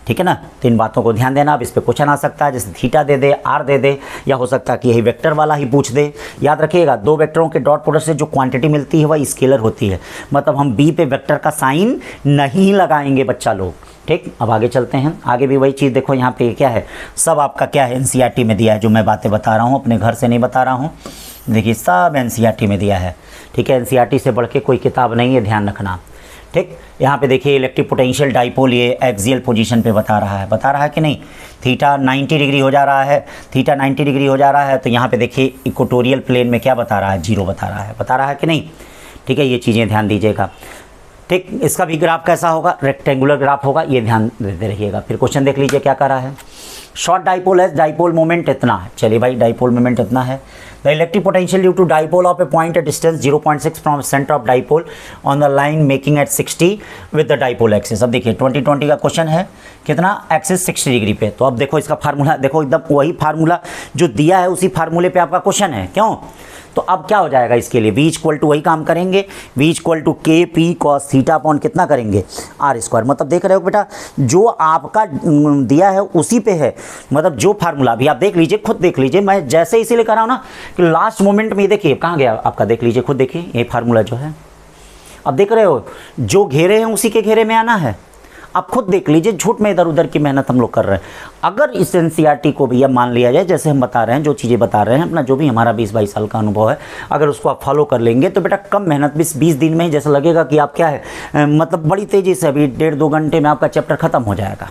ठीक है ना, तो इन बातों को ध्यान देना। अब इस पर क्वेश्चन आ सकता है, जैसे theta they they, are they दे, या हो सकता है कि यही वेक्टर वाला ही पूछ दे। याद रखिएगा दो वेक्टरों के डॉट प्रोडक्ट से जो क्वांटिटी मिलती है वह स्केलर होती है, मतलब हम बी पे वेक्टर का साइन नहीं लगाएंगे बच्चा लोग। ठीक, अब आगे चलते हैं। आगे भी वही चीज़ देखो, यहाँ पे क्या है, सब आपका क्या है, एनसीईआरटी में दिया है। जो मैं बातें बता रहा हूँ अपने घर से नहीं बता रहा हूँ, देखिए सब एनसीईआरटी में दिया है। ठीक है, एनसीईआरटी से बढ़ के कोई किताब नहीं है, ध्यान रखना। ठीक, यहाँ पे देखिए इलेक्ट्रिक पोटेंशियल डाइपोल ये एक्सियल पोजीशन पे बता रहा है कि नहीं, थीटा 90 डिग्री हो जा रहा है, थीटा 90 डिग्री हो जा रहा है, तो यहाँ पे देखिए इक्वेटोरियल प्लेन में क्या बता रहा है, जीरो बता रहा है कि नहीं। ठीक है, ये चीज़ें ध्यान दीजिएगा। ठीक, इसका भी ग्राफ कैसा होगा, रेक्टेंगुलर ग्राफ होगा, ये ध्यान देते रहिएगा। फिर क्वेश्चन देख लीजिए क्या कर रहा है, शॉर्ट डाइपोल है, डाइपोल मोमेंट इतना है। चलिए भाई डाइपोल मोमेंट इतना है। The electric potential due to dipole of a point at distance 0.6 from centre of dipole on the line making at 60 with the dipole axis. अब देखिए 2020 का क्वेश्चन है, कितना एक्सिस 60 डिग्री पे। तो अब देखो इसका फार्मूला देखो, एकदम वही फार्मूला जो दिया है उसी फार्मूले पे आपका क्वेश्चन है। क्यों, तो अब क्या हो जाएगा इसके लिए, v इक्वल टू वही काम करेंगे, v इक्वल टू के पी कॉस थीटा अपॉन कितना करेंगे, आर स्क्वायर। मतलब देख रहे हो बेटा जो आपका दिया है उसी पे है, मतलब जो फार्मूला अभी आप देख लीजिए, खुद देख लीजिए, मैं जैसे इसीलिए कर रहा हूँ ना कि लास्ट मोमेंट में देखिए कहाँ गया आपका, देख लीजिए खुद देखिए, ये फार्मूला जो है अब देख रहे हो, जो घेरे हैं उसी के घेरे में आना है। आप खुद देख लीजिए, झूठ में इधर उधर की मेहनत हम लोग कर रहे हैं। अगर इस एनसीईआरटी को भी अब मान लिया जाए, जैसे हम बता रहे हैं, जो चीज़ें बता रहे हैं, अपना जो भी हमारा 20-22 साल का अनुभव है, अगर उसको आप फॉलो कर लेंगे तो बेटा कम मेहनत 20 दिन में ही जैसा लगेगा कि आप क्या है, मतलब बड़ी तेज़ी से अभी 1.5-2 घंटे में आपका चैप्टर ख़त्म हो जाएगा।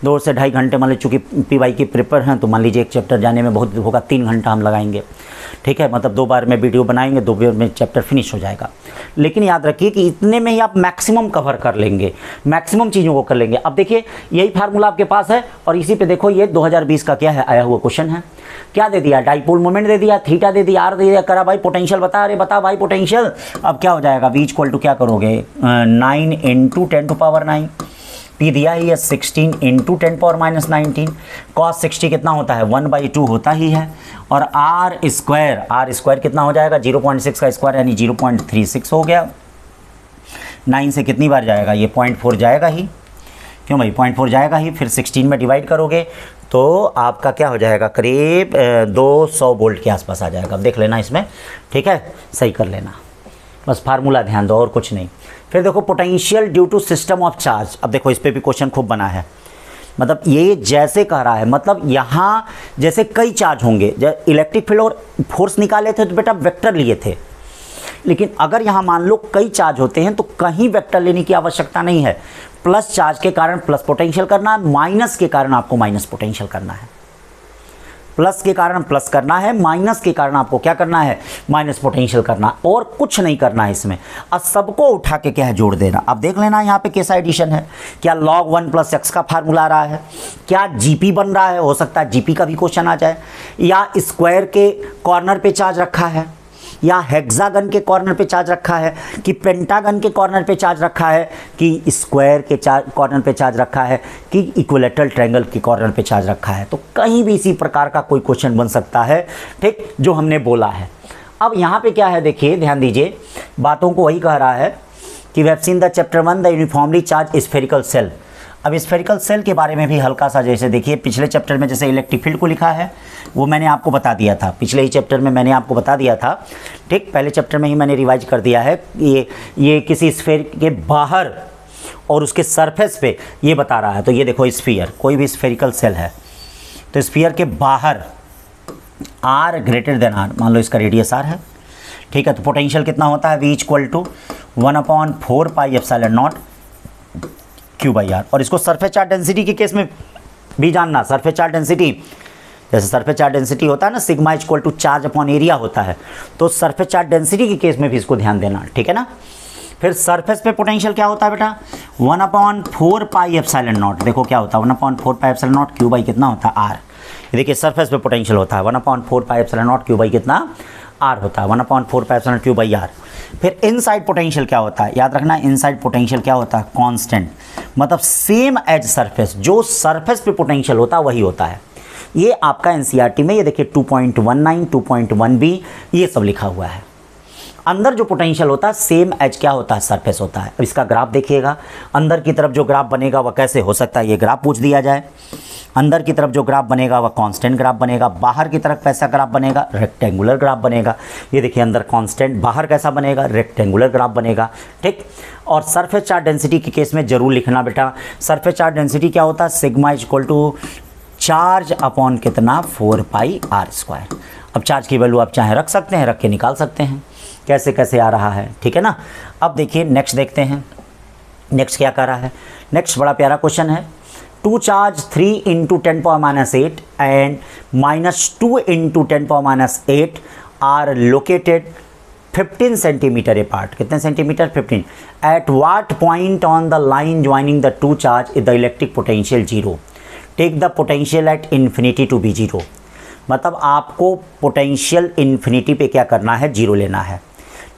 2 से 2.5 घंटे मान लीजिए, चूँकि पीवाई की प्रिपेयर हैं तो मान लीजिए एक चैप्टर जाने में बहुत होगा, 3 घंटा हम लगाएंगे। ठीक है, मतलब 2 बार में वीडियो बनाएंगे, 2 बार में चैप्टर फिनिश हो जाएगा। लेकिन याद रखिए कि इतने में ही आप मैक्सिमम कवर कर लेंगे, मैक्सिमम चीज़ों को कर लेंगे। अब देखिए यही फार्मूला आपके पास है और इसी पे देखो ये 2020 का क्या है आया हुआ क्वेश्चन है। क्या दे दिया, डाइपोल मोमेंट दे दिया, थीटा दे दिया, आर दे दिया, करा भाई पोटेंशियल बता, अरे बता भाई पोटेंशियल। अब क्या हो जाएगा, v इक्वल टू क्या करोगे, 9 × 10⁻⁹, पी दिया ही है 16 × 10⁻⁻19, कॉस 60 कितना होता है, 1/2 होता ही है। और आर स्क्वायर कितना हो जाएगा, 0.6 का स्क्वायर यानी 0.36 हो गया। 9 से कितनी बार जाएगा, ये 0.4 जाएगा ही, क्यों भाई 0.4 जाएगा ही। फिर 16 में डिवाइड करोगे तो आपका क्या हो जाएगा, करीब 200 वोल्ट के आसपास आ जाएगा। अब देख लेना इसमें, ठीक है, सही कर लेना, बस फार्मूला ध्यान दो और कुछ नहीं। फिर देखो potential due to system of charge. अब देखो इस पे भी क्वेश्चन खूब बना है, मतलब ये जैसे कह रहा है, मतलब यहाँ जैसे कई चार्ज होंगे, जब इलेक्ट्रिक फील्ड और फोर्स निकाले थे तो बेटा वेक्टर लिए थे, लेकिन अगर यहाँ मान लो कई चार्ज होते हैं तो कहीं वेक्टर लेने की आवश्यकता नहीं है। प्लस चार्ज के कारण प्लस पोटेंशियल करना है, माइनस के कारण आपको माइनस पोटेंशियल करना है। प्लस के कारण प्लस करना है, माइनस के कारण आपको क्या करना है, माइनस पोटेंशियल करना, और कुछ नहीं करना है इसमें। अब सबको उठा के क्या है, जोड़ देना। अब देख लेना यहाँ पे कैसा एडिशन है, क्या log 1 + x का फार्मूला आ रहा है, क्या जीपी बन रहा है, हो सकता है जीपी का भी क्वेश्चन आ जाए, या स्क्वायर के कॉर्नर पे चार्ज रखा है, या हेक्सागन के कॉर्नर पे चार्ज रखा है, कि पेंटागन के कॉर्नर पे चार्ज रखा है, कि स्क्वायर के कॉर्नर पे चार्ज रखा है, कि इक्विलेटरल ट्रायंगल के कॉर्नर पे चार्ज रखा है। तो कहीं भी इसी प्रकार का कोई क्वेश्चन बन सकता है, ठीक, जो हमने बोला है। अब यहाँ पे क्या है, देखिए ध्यान दीजिए, बातों को वही कह रहा है कि we have seen the chapter 1 the uniformly charge spherical shell. अब स्फेरिकल सेल के बारे में भी हल्का सा, जैसे देखिए पिछले चैप्टर में जैसे इलेक्ट्रिक फील्ड को लिखा है वो मैंने आपको बता दिया था, पिछले ही चैप्टर में मैंने आपको बता दिया था, ठीक, पहले चैप्टर में ही मैंने रिवाइज कर दिया है। ये किसी स्फेयर के बाहर और उसके सरफेस पे ये बता रहा है। तो ये देखो स्फीयर, कोई भी स्फेरिकल सेल है तो स्फीयर के बाहर r ग्रेटर देन r, मान लो इसका रेडियस r है, ठीक है, तो पोटेंशियल कितना होता है, v = 1/4 pi epsilon not Q/r। और इसको सरफेस चार्ज डेंसिटी के केस में भी जानना, सरफेस चार्ज डेंसिटी, जैसे सरफेस चार्ज डेंसिटी होता है ना, सिग्मा = चार्ज अपॉन एरिया होता है, तो सरफेस चार्ज डेंसिटी के केस में भी इसको ध्यान देना, ठीक है ना। फिर सरफेस पे पोटेंशियल क्या होता है बेटा, 1/4 पाई एप्सिलॉन नॉट, देखो क्या होता है 1/4 pi epsilon naught Q by कितना होता है, r। ये देखिए सरफेस पे पोटेंशियल होता है 1/4 pi epsilon naught Q by कितना, r होता है, 1/4 pi epsilon Q by r। फिर इनसाइड पोटेंशियल क्या होता है, याद रखना, इनसाइड पोटेंशियल क्या होता है, कांस्टेंट, मतलब सेम एज सरफेस, जो सरफेस पे पोटेंशियल होता है वही होता है। ये आपका एनसीईआरटी में ये देखिए 2.19, 2.1b ये सब लिखा हुआ है। अंदर जो पोटेंशियल होता है सेम एज क्या होता है, सरफेस होता है। अब इसका ग्राफ देखिएगा, अंदर की तरफ जो ग्राफ बनेगा वह कैसे हो सकता है, ये ग्राफ पूछ दिया जाए, अंदर की तरफ जो ग्राफ बनेगा वह कांस्टेंट ग्राफ बनेगा, बाहर की तरफ कैसा ग्राफ बनेगा, रेक्टेंगुलर ग्राफ बनेगा। ये देखिए अंदर कांस्टेंट, बाहर कैसा बनेगा, रेक्टेंगुलर ग्राफ बनेगा, ठीक। और सरफेस चार्ज डेंसिटी के केस में जरूर लिखना बेटा, सरफेस चार्ज डेंसिटी क्या होता है, सिग्मा = चार्ज अपॉन कितना, 4 पाई r²। अब चार्ज की वैल्यू आप चाहे रख सकते हैं, रख के निकाल सकते हैं कैसे कैसे आ रहा है, ठीक है ना। अब देखिए नेक्स्ट देखते हैं, नेक्स्ट क्या कर रहा है, नेक्स्ट बड़ा प्यारा क्वेश्चन है। 2 charge 3 × 10⁻8 and -2 × 10⁻8 are located 15 centimetre apart, कितने centimetre, 15। At what point on the line joining the 2 charge is the electric potential 0, take the potential at infinity to be 0। मतलब आपको पोटेंशियल इन्फिनिटी पे क्या करना है, 0 लेना है,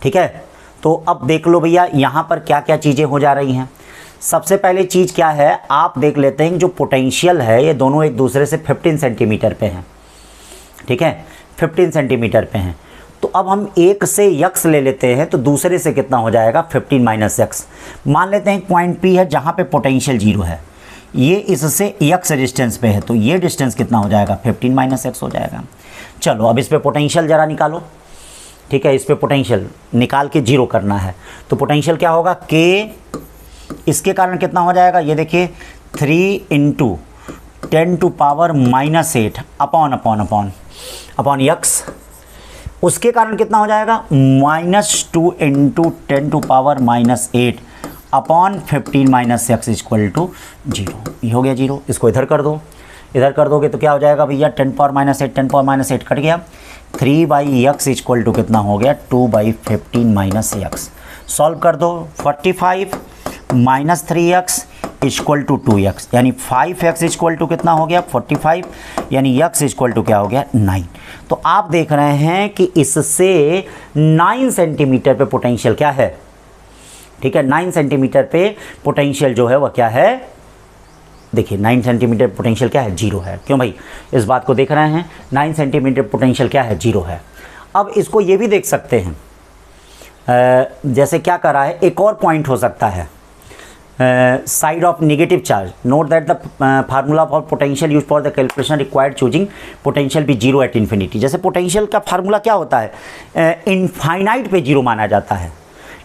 ठीक है। तो अब देख लो भैया यहाँ पर क्या क्या चीज़ें हो जा रही हैं। सबसे पहले चीज़ क्या है, आप देख लेते हैं जो पोटेंशियल है ये दोनों एक दूसरे से 15 सेंटीमीटर पे हैं, ठीक है, 15 सेंटीमीटर पे हैं। तो अब हम एक से यक्स ले लेते हैं तो दूसरे से कितना हो जाएगा, 15 - x। मान लेते हैं पॉइंट P है जहाँ पे पोटेंशियल 0 है, ये इससे यक्स डिस्टेंस पे है, तो ये डिस्टेंस कितना हो जाएगा, 15 - x हो जाएगा। चलो अब इस पे पोटेंशियल ज़रा निकालो, ठीक है, इस पे पोटेंशियल निकाल के 0 करना है। तो पोटेंशियल क्या होगा, k, इसके कारण कितना हो जाएगा, ये देखिए 3 × 10⁻8 अपॉन यक्स, उसके कारण कितना हो जाएगा, -2 × 10⁻8 अपॉन 15 - x = 0। ये हो गया 0। इसको इधर कर दो, इधर कर दोगे तो क्या हो जाएगा भैया, 10⁻8 कट गया, 3/x = कितना हो गया, 2/15 - x। सॉल्व कर दो, 45 - 3x = 2x, यानी 5x = कितना हो गया, 45, यानी x = क्या हो गया, 9। तो आप देख रहे हैं कि इससे 9 सेंटीमीटर पे पोटेंशियल क्या है, ठीक है, 9 सेंटीमीटर पे पोटेंशियल जो है वह क्या है, देखिए 9 सेंटीमीटर पोटेंशियल क्या है, 0 है। क्यों भाई, इस बात को देख रहे हैं, 9 सेंटीमीटर पोटेंशियल क्या है, 0 है। अब इसको ये भी देख सकते हैं, जैसे क्या कर रहा है, एक और पॉइंट हो सकता है, side of negative charge. Note that the formula for potential use for the calculation required choosing potential be 0 at infinity. जैसे पोटेंशियल का फार्मूला क्या होता है, इनफाइनाइट पे 0 माना जाता है,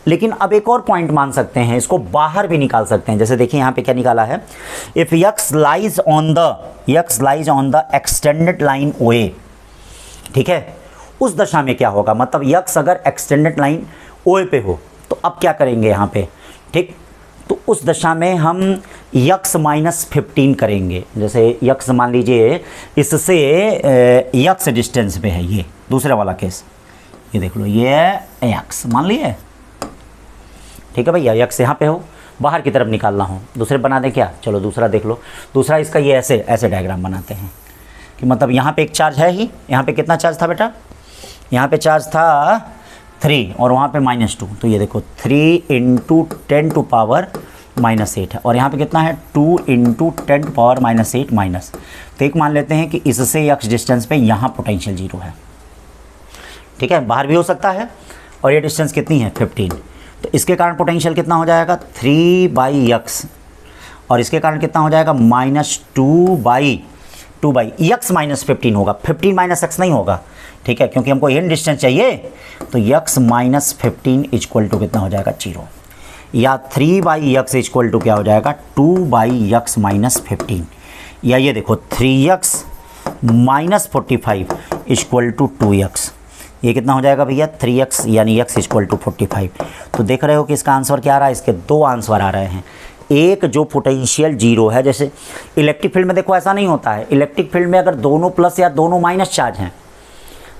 लेकिन अब एक और पॉइंट मान सकते हैं, इसको बाहर भी निकाल सकते हैं। जैसे देखिए यहाँ पे क्या निकाला है, if x lies on the extended line OA, ठीक है, उस दशा में क्या होगा, मतलब x अगर एक्सटेंडेड लाइन OA पे हो तो अब क्या करेंगे यहाँ पे, ठीक, तो उस दशा में हम यक्स -15 करेंगे। जैसे यक्स मान लीजिए इससे यक्स डिस्टेंस पे है, ये दूसरा वाला केस, ये देख लो, ये यक्स मान लिए, ठीक है भैया, यक्स यहाँ पे हो, बाहर की तरफ निकालना हो। दूसरे बना दें क्या? चलो दूसरा देख लो। दूसरा इसका ये ऐसे ऐसे डायग्राम बनाते हैं कि मतलब यहाँ पे एक चार्ज है ही, यहाँ पे कितना चार्ज था बेटा? यहाँ पे चार्ज था 3 और वहाँ पे -2, तो ये देखो 3 × 10⁻⁻8 है, और यहाँ पे कितना है 2 × 10⁻⁻8 माइनस। तो एक मान लेते हैं कि इससे यक्स डिस्टेंस पे यहाँ पोटेंशियल 0 है, ठीक है, बाहर भी हो सकता है, और ये डिस्टेंस कितनी है 15, तो इसके कारण पोटेंशियल कितना हो जाएगा 3/x, और इसके कारण कितना हो जाएगा -2/2 यक्स -15 होगा, 15 - x नहीं होगा, ठीक है, क्योंकि हमको इन डिस्टेंस चाहिए, तो यक्स -15 इक्वल टू कितना हो जाएगा 0, या 3/x इक्वल टू क्या हो जाएगा 2/x -15, या ये देखो 3x -45 इक्वल टू 2x, ये कितना हो जाएगा भैया 3x, यानी x इक्वल टू 45। तो देख रहे हो कि इसका आंसर क्या आ रहा है? इसके दो आंसर आ रहे हैं। एक जो पोटेंशियल 0 है, जैसे इलेक्ट्रिक फील्ड में देखो ऐसा नहीं होता है, इलेक्ट्रिक फील्ड में अगर दोनों प्लस या दोनों माइनस चार्ज हैं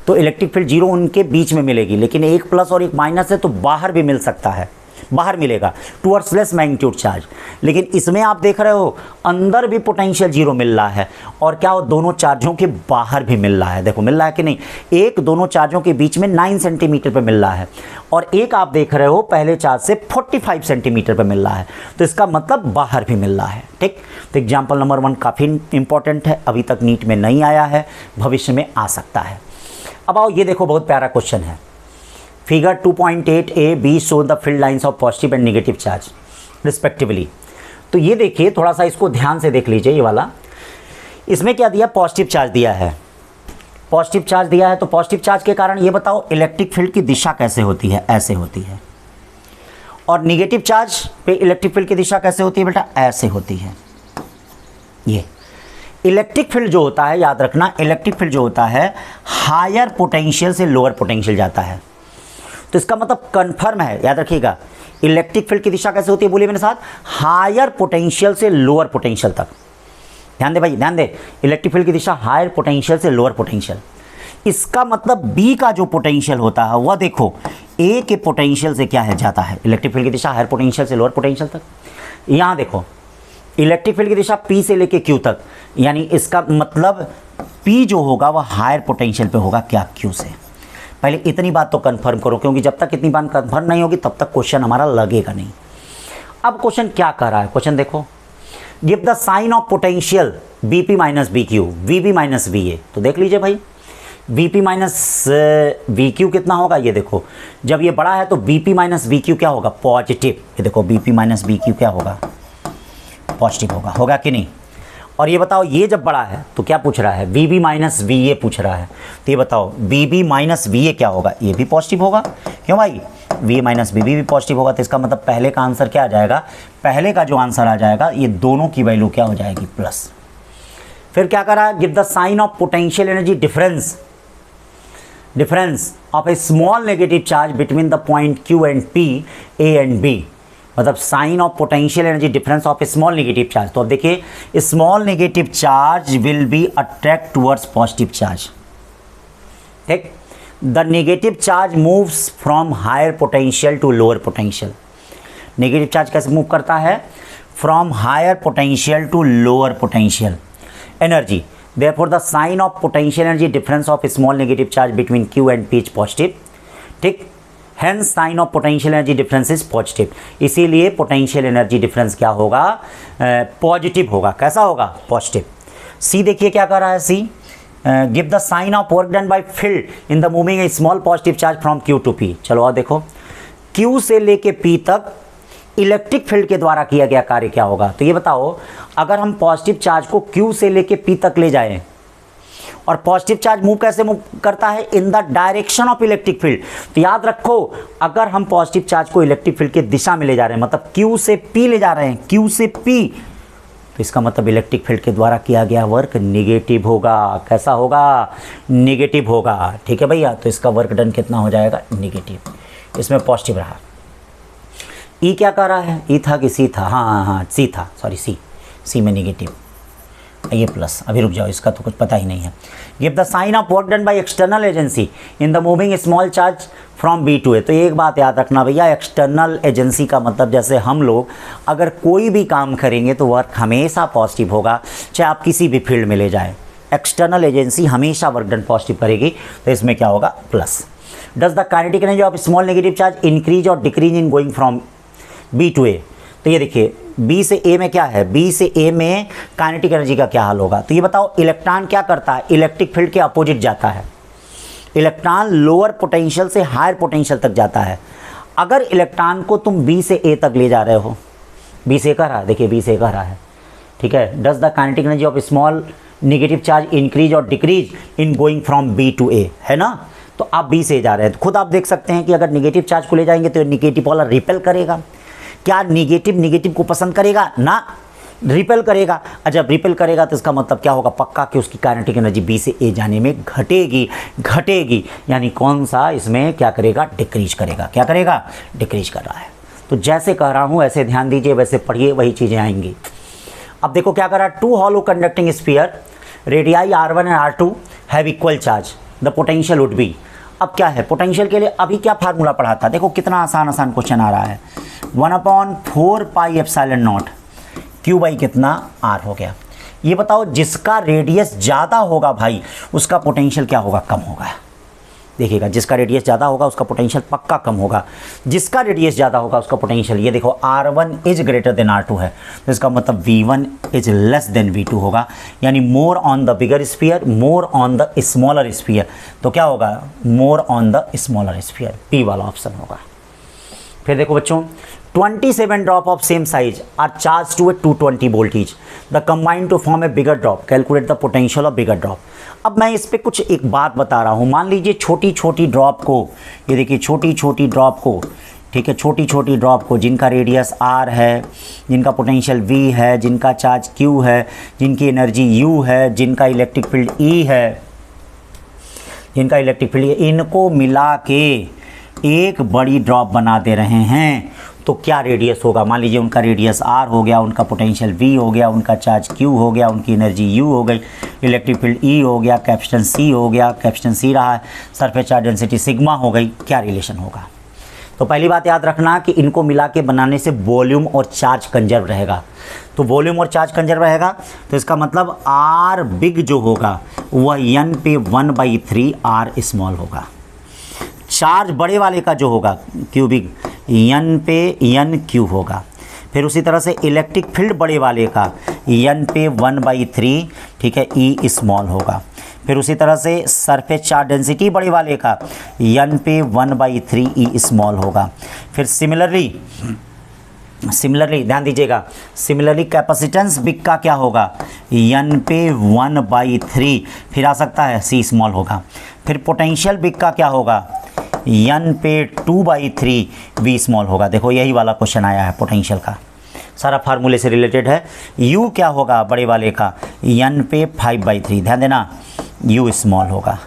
तो इलेक्ट्रिक फील्ड 0 उनके बीच में मिलेगी, लेकिन एक प्लस और एक माइनस है तो बाहर भी मिल सकता है, बाहर मिलेगा टुवर्ड्स लेस मैग्नीट्यूड चार्ज। लेकिन इसमें आप देख रहे हो अंदर भी पोटेंशियल 0 मिल रहा है, और क्या हो दोनों चार्जों के बाहर भी मिल रहा है, देखो मिल रहा है कि नहीं, एक दोनों चार्जों के बीच में 9 सेंटीमीटर पे मिल रहा है, और एक आप देख रहे हो पहले चार्ज से 45 सेंटीमीटर पे मिल रहा है, तो इसका मतलब बाहर भी मिल रहा है, ठीक। तो एग्जाम्पल नंबर 1 काफ़ी इंपॉर्टेंट है, अभी तक नीट में नहीं आया है, भविष्य में आ सकता है। अब आओ ये देखो, बहुत प्यारा क्वेश्चन है, figure 2.8a-b show the field lines of positive and negative charge respectively. तो ये देखिए, थोड़ा सा इसको ध्यान से देख लीजिए, ये वाला, इसमें क्या दिया, पॉजिटिव चार्ज दिया है, पॉजिटिव चार्ज दिया है, तो पॉजिटिव चार्ज के कारण ये बताओ इलेक्ट्रिक फील्ड की दिशा कैसे होती है, ऐसे होती है, और नेगेटिव चार्ज पे इलेक्ट्रिक फील्ड की दिशा कैसे होती है बेटा, ऐसे होती है। ये इलेक्ट्रिक फील्ड जो होता है, याद रखना, इलेक्ट्रिक फील्ड जो होता है हायर पोटेंशियल से लोअर पोटेंशियल जाता है, तो इसका मतलब कंफर्म है, याद रखिएगा, इलेक्ट्रिक फील्ड की दिशा कैसे होती है, बोलिए मेरे साथ, हायर पोटेंशियल से लोअर पोटेंशियल तक। ध्यान दे भाई, ध्यान दे, इलेक्ट्रिक फील्ड की दिशा हायर पोटेंशियल से लोअर पोटेंशियल। इसका मतलब बी का जो पोटेंशियल होता है वह देखो ए के पोटेंशियल से क्या है, जाता है, इलेक्ट्रिक फील्ड की दिशा हायर पोटेंशियल से लोअर पोटेंशियल तक। यहाँ देखो इलेक्ट्रिक फील्ड की दिशा पी से लेके क्यू तक, यानी इसका मतलब पी जो होगा वह हायर पोटेंशियल पे होगा, क्या, क्यू से। पहले इतनी बात तो कंफर्म करो, क्योंकि जब तक इतनी बात कंफर्म नहीं होगी तब तक क्वेश्चन हमारा लगेगा नहीं। अब क्वेश्चन क्या कर रहा है, क्वेश्चन देखो, give the sign of potential BP minus B Q, VB minus V A. तो देख लीजिए भाई, बीपी माइनस वी क्यू कितना होगा, ये देखो, जब ये बड़ा है तो बीपी माइनस वी क्यू क्या होगा, पॉजिटिव। ये देखो बीपी माइनस बी क्यू क्या होगा, पॉजिटिव होगा, होगा कि नहीं। और ये बताओ, ये जब बड़ा है तो क्या पूछ रहा है, V B minus V A पूछ रहा है, तो ये बताओ B B minus V A क्या होगा, ये भी पॉजिटिव होगा, क्यों भाई, V A minus B B भी पॉजिटिव होगा, तो इसका मतलब पहले का आंसर क्या आ जाएगा, पहले का जो आंसर आ जाएगा, ये दोनों की वैल्यू क्या हो जाएगी, प्लस। फिर क्या करा, give the sign of potential energy difference, difference of a small negative charge between the point Q and P, A and B, मतलब sign of potential energy difference of a small negative charge. तो अब देखिए, small negative charge will be attract towards positive charge, ठीक। The negative charge moves from higher potential to lower potential. Negative charge कैसे मूव करता है, from higher potential to lower potential energy. Therefore the sign of potential energy difference of a small negative charge between Q and P is positive, ठीक। Hence sign of potential energy difference is positive, इसीलिए पोटेंशियल एनर्जी डिफरेंस क्या होगा, पॉजिटिव होगा। कैसा होगा, पॉजिटिव। सी देखिए क्या कर रहा है, C give the sign of work done by field in the moving a small positive charge from Q to P. चलो और देखो, क्यू से लेके पी तक इलेक्ट्रिक फील्ड के द्वारा किया गया कार्य क्या होगा। तो ये बताओ, अगर हम पॉजिटिव चार्ज को क्यू से लेके पी तक ले जाएं, और पॉजिटिव चार्ज मूव कैसे मूव करता है, in the direction of electric field. तो याद रखो, अगर हम पॉजिटिव चार्ज को इलेक्ट्रिक फील्ड के दिशा में ले जा रहे हैं, मतलब क्यू से पी ले जा रहे हैं, क्यू से पी, तो इसका मतलब इलेक्ट्रिक फील्ड के द्वारा किया गया वर्क नेगेटिव होगा। कैसा होगा, नेगेटिव होगा, ठीक है भैया। तो इसका वर्क डन कितना हो जाएगा, नेगेटिव, इसमें पॉजिटिव रहा। ई क्या कर रहा है, ई था कि सी था, हाँ हाँ हाँ सी था, सॉरी सी में नेगेटिव, ये प्लस। अभी रुक जाओ, इसका तो कुछ पता ही नहीं है। Give the sign of work done by external agency in the moving small charge from B to A. तो एक बात याद रखना भैया, एक्सटर्नल एजेंसी का मतलब जैसे हम लोग अगर कोई भी काम करेंगे तो वर्क हमेशा पॉजिटिव होगा, चाहे आप किसी भी फील्ड में ले जाए, एक्सटर्नल एजेंसी हमेशा वर्क डन पॉजिटिव करेगी, तो इसमें क्या होगा, plus. Does the kinetic energy of small negative charge increase और decrease in going from B to A. तो ये देखिए बी से ए में क्या है, बी से ए में काइनेटिक एनर्जी का क्या हाल होगा। तो ये बताओ इलेक्ट्रॉन क्या करता है, इलेक्ट्रिक फील्ड के अपोजिट जाता है। इलेक्ट्रॉन लोअर पोटेंशियल से हायर पोटेंशियल तक जाता है। अगर इलेक्ट्रॉन को तुम बी से ए तक ले जा रहे हो, बी से कह रहा है, देखिए बी से कह रहा है, ठीक है। Does the kinetic energy of small negative charge increase और decrease in going from B to A, है ना। तो आप बी से जा रहे हैं, तो खुद आप देख सकते हैं कि अगर निगेटिव चार्ज को ले जाएंगे तो निगेटिव वाला रिपेल करेगा। क्या निगेटिव को पसंद करेगा ना, रिपेल करेगा। और जब रिपेल करेगा तो इसका मतलब क्या होगा, पक्का कि उसकी काइनेटिक एनर्जी बी से ए जाने में घटेगी, यानी कौन सा इसमें क्या करेगा, डिक्रीज करेगा। क्या करेगा, डिक्रीज कर रहा है। तो जैसे कह रहा हूँ वैसे ध्यान दीजिए, वैसे पढ़िए, वही चीज़ें आएंगी। अब देखो क्या कर रहा है, two hollow conducting sphere radii R1 and R2 have equal charge, the potential would be. अब क्या है पोटेंशियल के लिए, अभी क्या फार्मूला पढ़ा था, देखो कितना आसान क्वेश्चन आ रहा है। 1/4 pi epsilon not Q by कितना R हो गया। ये बताओ जिसका रेडियस ज़्यादा होगा भाई उसका पोटेंशियल क्या होगा, कम होगा। देखिएगा जिसका रेडियस ज़्यादा होगा उसका पोटेंशियल पक्का कम होगा, जिसका रेडियस ज़्यादा होगा उसका पोटेंशियल, ये देखो R1 is greater than R2 है, तो इसका मतलब V1 is less than V2 होगा, यानी more on the bigger sphere, more on the smaller sphere. तो क्या होगा, more on the smaller sphere, P वाला ऑप्शन होगा। फिर देखो बच्चों 27 drop of same size are charge to a 220 voltage, the combined to form a bigger drop, calculate the potential of bigger drop. अब मैं इस पे कुछ एक बात बता रहा हूँ, मान लीजिए छोटी छोटी ड्रॉप को, ये देखिए छोटी छोटी ड्रॉप को, ठीक है, छोटी छोटी ड्रॉप को जिनका रेडियस R है, जिनका पोटेंशियल V है, जिनका चार्ज Q है, जिनकी एनर्जी U है, जिनका इलेक्ट्रिक फील्ड E है, जिनका इलेक्ट्रिक फील्ड, इनको मिला के एक बड़ी ड्रॉप बना दे रहे हैं, तो क्या रेडियस होगा। मान लीजिए उनका रेडियस R हो गया, उनका पोटेंशियल V हो गया, उनका चार्ज Q हो गया, उनकी एनर्जी U हो गई, इलेक्ट्रिक फील्ड E हो गया, कैपेसिटेंस C हो गया, कैपेसिटेंस C रहा है, सरफेस चार्ज डेंसिटी सिग्मा हो गई, क्या रिलेशन होगा। तो पहली बात याद रखना कि इनको मिला के बनाने से वॉल्यूम और चार्ज कंजर्व रहेगा। तो वॉल्यूम और चार्ज कंजर्व रहेगा तो इसका मतलब R बिग जो होगा वह N पे 1/3 R स्मॉल होगा। चार्ज बड़े वाले का जो होगा Q बिग N पे N Q होगा। फिर उसी तरह से इलेक्ट्रिक फील्ड बड़े वाले का N पे 1/3, ठीक है, E स्मॉल होगा। फिर उसी तरह से सरफेस चार्ज डेंसिटी बड़े वाले का N पे 1/3 E स्मॉल होगा। फिर सिमिलरली ध्यान दीजिएगा, सिमिलरली कैपेसिटेंस बिग का क्या होगा, N पे 1/3, फिर आ सकता है C स्मॉल होगा। फिर पोटेंशियल बिग का क्या होगा, N पे 2/3 V स्मॉल होगा। देखो यही वाला क्वेश्चन आया है पोटेंशियल का, सारा फार्मूले से रिलेटेड है। U क्या होगा बड़े वाले का, N पे 5/3, ध्यान देना U स्मॉल होगा,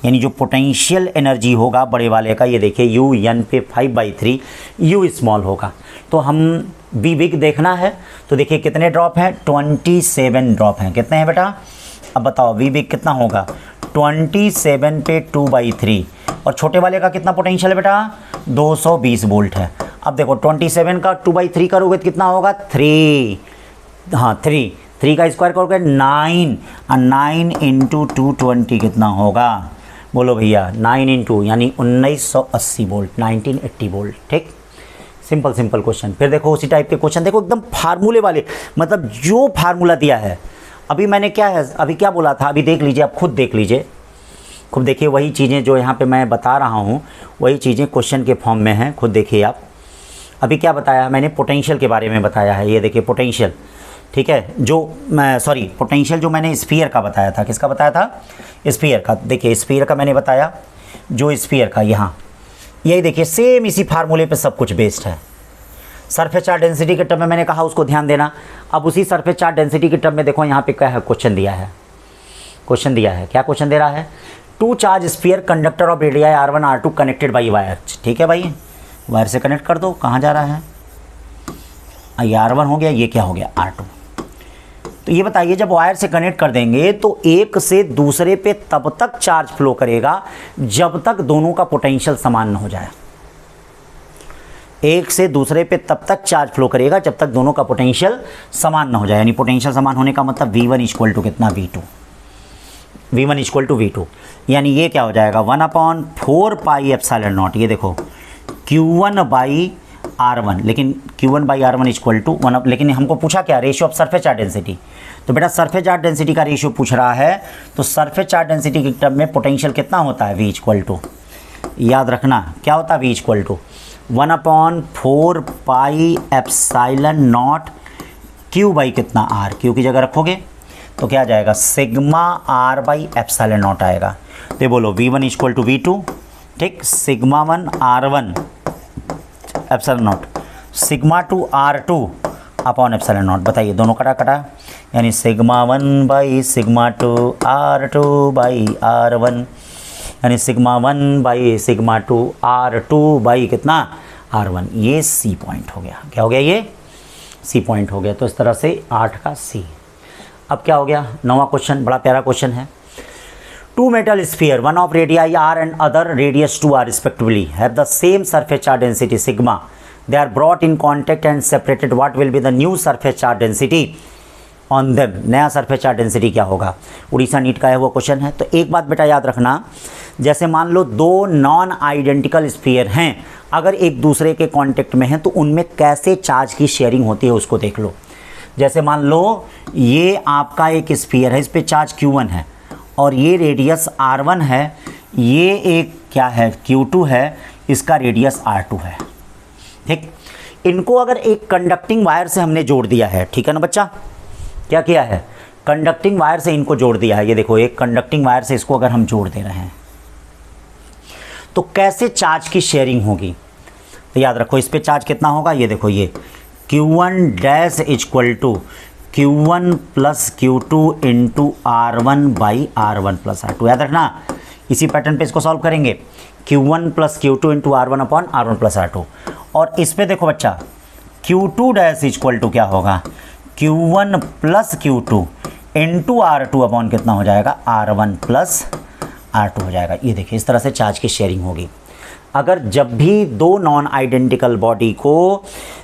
यानी जो पोटेंशियल एनर्जी होगा बड़े वाले का, ये देखिए U N पे 5/3 U स्मॉल होगा। तो हम V बिग देखना है तो देखिए कितने ड्रॉप हैं, 27 ड्रॉप हैं। कितने हैं बेटा, अब बताओ V बिग कितना होगा, 27 पे 2/3, और छोटे वाले का कितना पोटेंशियल है बेटा, 220 वोल्ट है। अब देखो 27 का 2/3 करोगे तो कितना होगा, 3, हाँ 3 का स्क्वायर करोगे 9, और 9 इंटू 220 कितना होगा, बोलो भैया 9 इंटू यानी 1980 वोल्ट, 1980 वोल्ट। ठीक, सिंपल क्वेश्चन। फिर देखो उसी टाइप के क्वेश्चन देखो एकदम फार्मूले वाले, मतलब जो फार्मूला दिया है अभी मैंने क्या है, अभी क्या बोला था, अभी देख लीजिए, आप खुद देख लीजिए, खुद देखिए, वही चीज़ें जो यहाँ पे मैं बता रहा हूँ वही चीज़ें क्वेश्चन के फॉर्म में हैं, खुद देखिए आप। अभी क्या बताया है मैंने, पोटेंशियल के बारे में बताया है, ये देखिए पोटेंशियल, ठीक है, जो मैं पोटेंशियल जो मैंने स्फीयर का बताया था, किसका बताया था, स्फीयर का। देखिए स्फीयर का मैंने बताया, जो स्फीयर का यहाँ यही देखिए सेम इसी फार्मूले पे सब कुछ बेस्ड है। सरफेस चार्ज डेंसिटी के टर्म में मैंने कहा उसको ध्यान देना। अब उसी सरफेस चार्ज डेंसिटी के टर्म में देखो यहाँ पे क्या है, क्वेश्चन दिया है, क्या क्वेश्चन दे रहा है, 2 charge sphere conductor of radii R1 R2 connected by wire. ठीक है भाई, वायर से कनेक्ट कर दो, कहाँ जा रहा है, ये R1 हो गया, ये क्या हो गया R2। तो ये बताइए जब वायर से कनेक्ट कर देंगे तो एक से दूसरे पे तब तक चार्ज फ्लो करेगा जब तक दोनों का पोटेंशियल समान न हो जाए। एक से दूसरे पे तब तक चार्ज फ्लो करेगा जब तक दोनों का पोटेंशियल समान न हो जाए। यानी पोटेंशियल समान होने का मतलब V1 इक्वल टू कितना, V2। V1 equal to V2 यानी ये क्या हो जाएगा 1/4 पाई एप्सिलॉन नॉट। ये देखो Q1 बाई R1, लेकिन Q1 by R1 equal to 1, लेकिन हमको पूछा क्या, ratio of surface charge density. तो बेटा सरफेस चार्ज डेंसिटी का रेशियो पूछ रहा है, तो सरफेस चार्ज डेंसिटी के टर्म में पोटेंशियल कितना होता है, V इक्वल टू, याद रखना क्या होता है, V equal to 1/4 pi epsilon naught Q by कितना R। Q की जगह रखोगे तो क्या आ जाएगा, sigma R by epsilon not आएगा। तो ये बोलो V1 इक्वल टू V2, ठीक, sigma 1 R1 epsilon not, sigma 2 R2 upon epsilon not. बताइए दोनों कटा कटा, यानी sigma 1 by sigma 2 R2 by R1, यानी sigma 1 by sigma 2 R2 by कितना R1। ये C पॉइंट हो गया। क्या हो गया, ये C पॉइंट हो गया। तो इस तरह से 8 का C। अब क्या हो गया, 9वां क्वेश्चन, बड़ा प्यारा क्वेश्चन है। Two metal sphere, one of radii r and other radius 2r respectively, have the same surface charge density sigma. They are brought in contact and separated. What will be the new surface charge density on them? नया surface charge density क्या होगा? उड़ीसा नीट का है वो क्वेश्चन है। तो एक बात बेटा याद रखना, जैसे मान लो दो नॉन आइडेंटिकल स्फीयर हैं, अगर एक दूसरे के कांटेक्ट में हैं तो उनमें कैसे चार्ज की शेयरिंग होती है उसको देख लो। जैसे मान लो ये आपका एक स्फीयर है, इस पर चार्ज Q1 है और ये रेडियस R1 है, ये एक क्या है Q2 है, इसका रेडियस R2 है, ठीक। इनको अगर एक कंडक्टिंग वायर से हमने जोड़ दिया है, ठीक है ना बच्चा, क्या किया है, कंडक्टिंग वायर से इनको जोड़ दिया है। ये देखो एक कंडक्टिंग वायर से इसको अगर हम जोड़ दे रहे हैं तो कैसे चार्ज की शेयरिंग होगी। तो याद रखो इस पे चार्ज कितना होगा, ये देखो ये Q1 dash equal to Q1 plus Q2 into R1 by R1 plus R2। याद रखना इसी पैटर्न पे इसको सॉल्व करेंगे, Q1 plus Q2 into R1 upon R1 plus R2। और इस पे देखो बच्चा Q2 डैश इक्वल टू क्या होगा, Q1 plus Q2 into R2 upon कितना हो जाएगा, R1 प्लस R2 हो जाएगा। ये देखिए इस तरह से चार्ज की शेयरिंग होगी। अगर जब भी दो नॉन आइडेंटिकल बॉडी को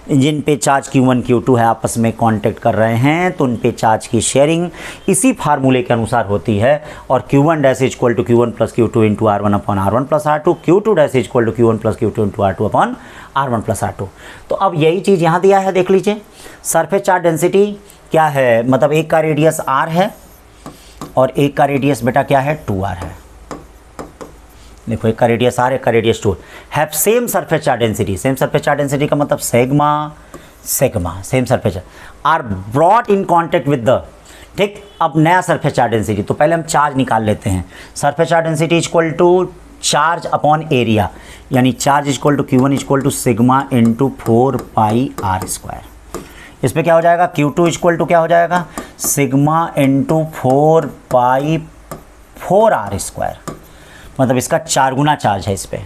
जिन पे चार्ज Q1 Q2 है आपस में कांटेक्ट कर रहे हैं तो उन पे चार्ज की शेयरिंग इसी फार्मूले के अनुसार होती है। और Q1 dash equal to Q1 plus Q2 into R1 upon R1 plus R2, Q2 dash equal to Q1 plus Q2 into R2 upon R1 plus R2। तो अब यही चीज़ यहाँ दिया है, देख लीजिए सरफेस चार्ज डेंसिटी क्या है, मतलब एक का रेडियस R है और एक का रेडियस बेटा क्या है 2R है। देखो एक का रेडियस R, एक का radius 2, have same surface charge density. Same surface charge density का मतलब sigma sigma, same surface are brought in contact with the, ठीक। अब नया सरफेस चार्ज डेंसिटी, तो पहले हम चार्ज निकाल लेते हैं। Surface charge density equal to charge upon area, यानी charge equal to Q1 equal to sigma into 4 pi R square. इस पर क्या हो जाएगा, Q2 इक्वल टू क्या हो जाएगा, सिग्मा इंटू 4 पाई 4R स्क्वायर। मतलब इसका 4 गुना चार्ज है इस पर,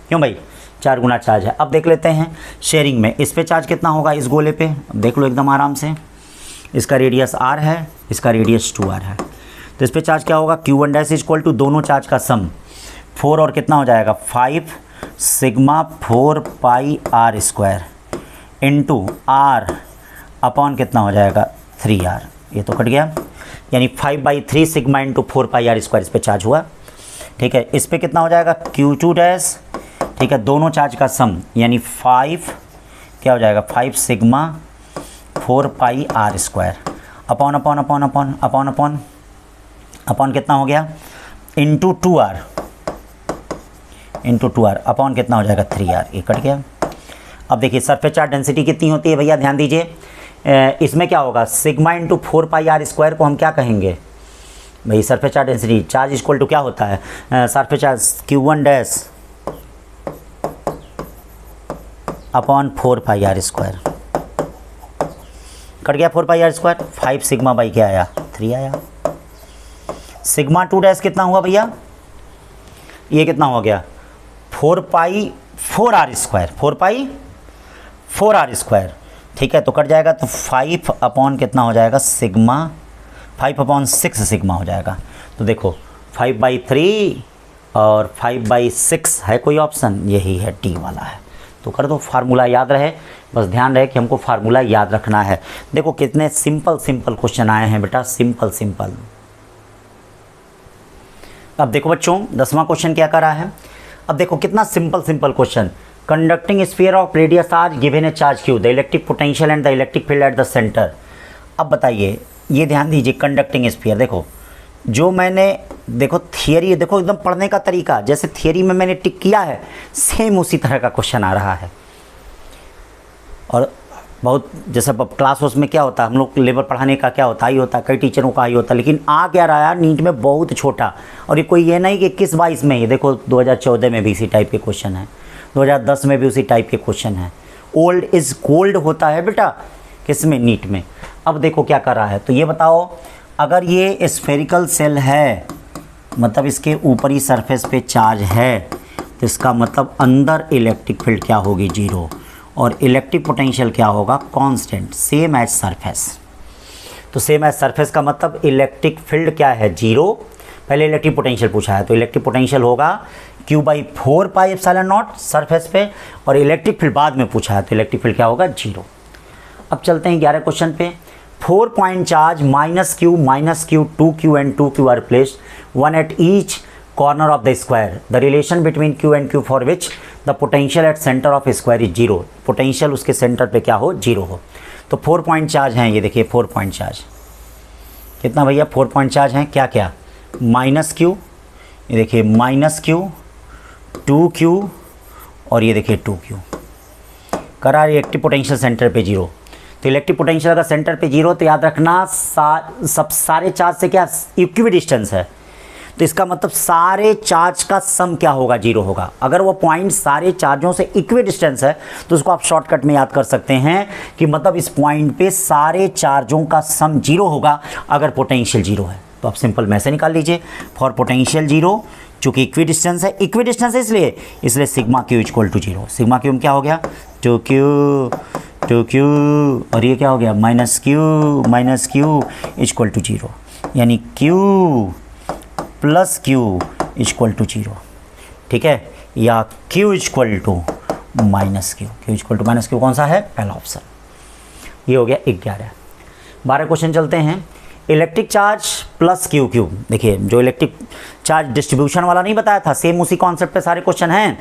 क्यों भाई 4 गुना चार्ज है। अब देख लेते हैं शेयरिंग में इस पे चार्ज कितना होगा, इस गोले पे देख लो एकदम आराम से। इसका रेडियस R है, इसका रेडियस 2R है, तो इस पे चार्ज क्या होगा, Q1 डैश इक्वल टू दोनों चार्ज का सम 4 और कितना हो जाएगा 5 sigma 4 pi R square into R upon कितना हो जाएगा 3R। ये तो कट गया, यानी 5/3 sigma into 4 pi R square इस पर चार्ज हुआ, ठीक है। इस पे कितना हो जाएगा Q2 डैश, ठीक है, दोनों चार्ज का सम यानी 5 क्या हो जाएगा 5 sigma 4 pi R square upon upon upon upon upon upon upon कितना हो गया इंटू 2R अपॉन कितना हो जाएगा 3R। ये कट गया। अब देखिए सरफेस चार्ज डेंसिटी कितनी होती है भैया, ध्यान दीजिए। इसमें क्या होगा sigma into 4 pi R square को हम क्या कहेंगे भाई, surface charge density charge equal to क्या होता है, surface charge Q1 dash upon 4 pi R square. Cut गया 4 pi R square, 5 sigma by क्या आया 3 आया। सिग्मा 2 डैश कितना हुआ भैया, ये कितना हो गया 4 पाई 4R स्क्वायर, 4 पाई 4R स्क्वायर, ठीक है, तो कट जाएगा तो 5 अपॉन कितना हो जाएगा सिग्मा, 5/6 सिग्मा हो जाएगा। तो देखो 5/3 और 5/6 है कोई ऑप्शन, यही है डी वाला है। तो कर दो, फार्मूला याद रहे, बस ध्यान रहे कि हमको फार्मूला याद रखना है। देखो कितने सिंपल सिंपल क्वेश्चन आए हैं बेटा, सिंपल सिंपल। अब देखो बच्चों 10वां क्वेश्चन क्या कर रहा है, अब देखो कितना simple simple question. Conducting sphere of radius R given a charge Q, the electric potential and the electric field at the centre. अब बताइए, ये ध्यान दीजिए, कंडक्टिंग स्फीयर, देखो जो मैंने देखो थियरी, देखो एकदम पढ़ने का तरीका जैसे थियरी में मैंने टिक किया है, सेम उसी तरह का क्वेश्चन आ रहा है। और बहुत जैसे क्लास में क्या होता है, हम लोग लेवल पढ़ाने का क्या होता है, ही होता है, कई टीचरों का ही होता है, लेकिन आ क्या रहा है नीट में बहुत छोटा। और ये कोई ये नहीं कि 21-22 में ही, देखो 2014 में भी इसी टाइप के क्वेश्चन है, 2010 में भी उसी टाइप के क्वेश्चन है। ओल्ड इज़ गोल्ड होता है बेटा किसमें, नीट में। अब देखो क्या कर रहा है, तो ये बताओ अगर ये स्फेरिकल सेल है, मतलब इसके ऊपरी सरफेस पे चार्ज है, तो इसका मतलब अंदर इलेक्ट्रिक फील्ड क्या होगी, 0, और इलेक्ट्रिक पोटेंशियल क्या होगा, कांस्टेंट, सेम एज सरफेस। तो सेम एज सरफेस का मतलब इलेक्ट्रिक फील्ड क्या है, 0। पहले इलेक्ट्रिक पोटेंशियल पूछा है, तो इलेक्ट्रिक पोटेंशियल होगा Q/4πε0 सरफेस पे, और इलेक्ट्रिक फील्ड बाद में पूछा है, तो इलेक्ट्रिक फील्ड क्या होगा, 0। अब चलते हैं 11 क्वेश्चन पे। 4 point charge -Q, 2Q and 2Q are placed 1 at each corner of the square. The relation between Q and Q for which the potential at center of square is 0. Potential उसके सेंटर पे क्या हो, 0 हो। तो 4 पॉइंट चार्ज हैं, ये देखिए 4 पॉइंट चार्ज कितना भैया, 4 पॉइंट चार्ज हैं, क्या क्या, -Q, ये देखिए -Q, 2Q और ये देखिए 2Q। करा इलेक्ट्रिक पोटेंशियल सेंटर पे 0। तो इलेक्ट्रिक पोटेंशियल अगर सेंटर पे 0, तो याद रखना सब सारे चार्ज से क्या इक्वी डिस्टेंस है, तो इसका मतलब सारे चार्ज का सम क्या होगा, 0 होगा। अगर वो पॉइंट सारे चार्जों से इक्वी डिस्टेंस है, तो उसको आप शॉर्टकट में याद कर सकते हैं कि मतलब इस पॉइंट पे सारे चार्जों का सम 0 होगा अगर पोटेंशियल 0 है। तो आप सिंपल में से निकाल लीजिए, फॉर पोटेंशियल 0, चूँकि इक्वी डिस्टेंस है, इक्वी डिस्टेंस है इसलिए सिग्मा Q = 0। सिग्मा Q क्या हो गया, 2Q, और ये क्या हो गया, -Q = 0, यानी Q + Q = 0, ठीक है, या Q = -Q कौन सा है, पहला ऑप्शन। ये हो गया 11। 12 क्वेश्चन चलते हैं। इलेक्ट्रिक चार्ज प्लस Q, देखिए जो इलेक्ट्रिक चार्ज डिस्ट्रीब्यूशन वाला नहीं बताया था, सेम उसी कॉन्सेप्ट पे सारे क्वेश्चन हैं,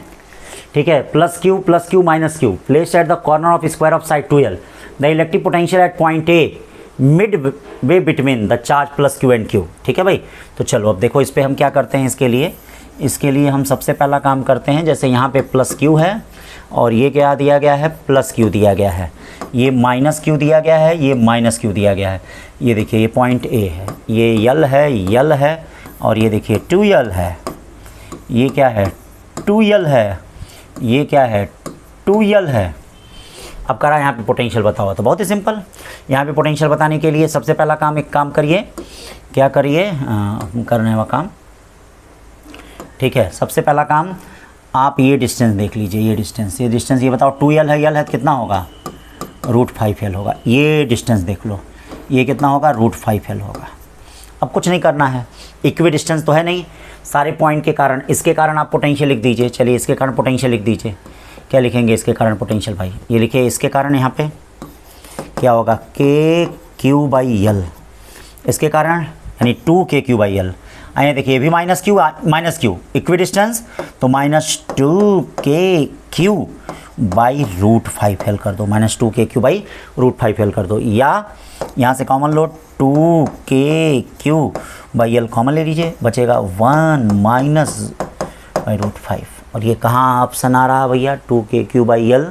ठीक है। +Q -Q placed at the corner of square of side 2L, the electric potential at point A mid way between the charge +Q and Q, ठीक है भाई। तो चलो अब देखो इस पर हम क्या करते हैं, इसके लिए हम सबसे पहला काम करते हैं, जैसे यहाँ पे +Q है और ये क्या दिया गया है, +Q दिया गया है, ये -Q दिया गया है, ये -Q दिया गया है। ये देखिए ये पॉइंट A है, ये L है और ये देखिए 2L है, ये क्या है 2L है, ये क्या है 2L है। अब करा यहाँ पे पोटेंशियल बताओ, तो बहुत ही सिंपल, यहाँ पे पोटेंशियल बताने के लिए सबसे पहला काम, एक काम करिए, क्या करिए, करने का काम, ठीक है। सबसे पहला काम आप ये डिस्टेंस देख लीजिए, ये डिस्टेंस ये बताओ 2L है, L है, कितना होगा, √5L होगा। ये डिस्टेंस देख लो, ये कितना होगा, √5L होगा। अब कुछ नहीं करना है, इक्वी डिस्टेंस तो है नहीं, सारे पॉइंट के कारण, इसके कारण आप पोटेंशियल लिख दीजिए। चलिए इसके कारण पोटेंशियल लिख दीजिए, क्या लिखेंगे इसके कारण पोटेंशियल भाई, ये लिखिए इसके कारण, यहाँ पे क्या होगा KQ/L, इसके कारण यानी 2KQ/L। आइए देखिए ये भी -Q इक्वी डिस्टेंस, तो -2KQ/√5L कर दो, -2KQ/√5L कर दो, या यहाँ से कॉमन लो 2KQ/L कॉमन ले लीजिए, बचेगा 1 - √5। और ये कहाँ ऑप्शन आ रहा है भैया, 2KQ/L,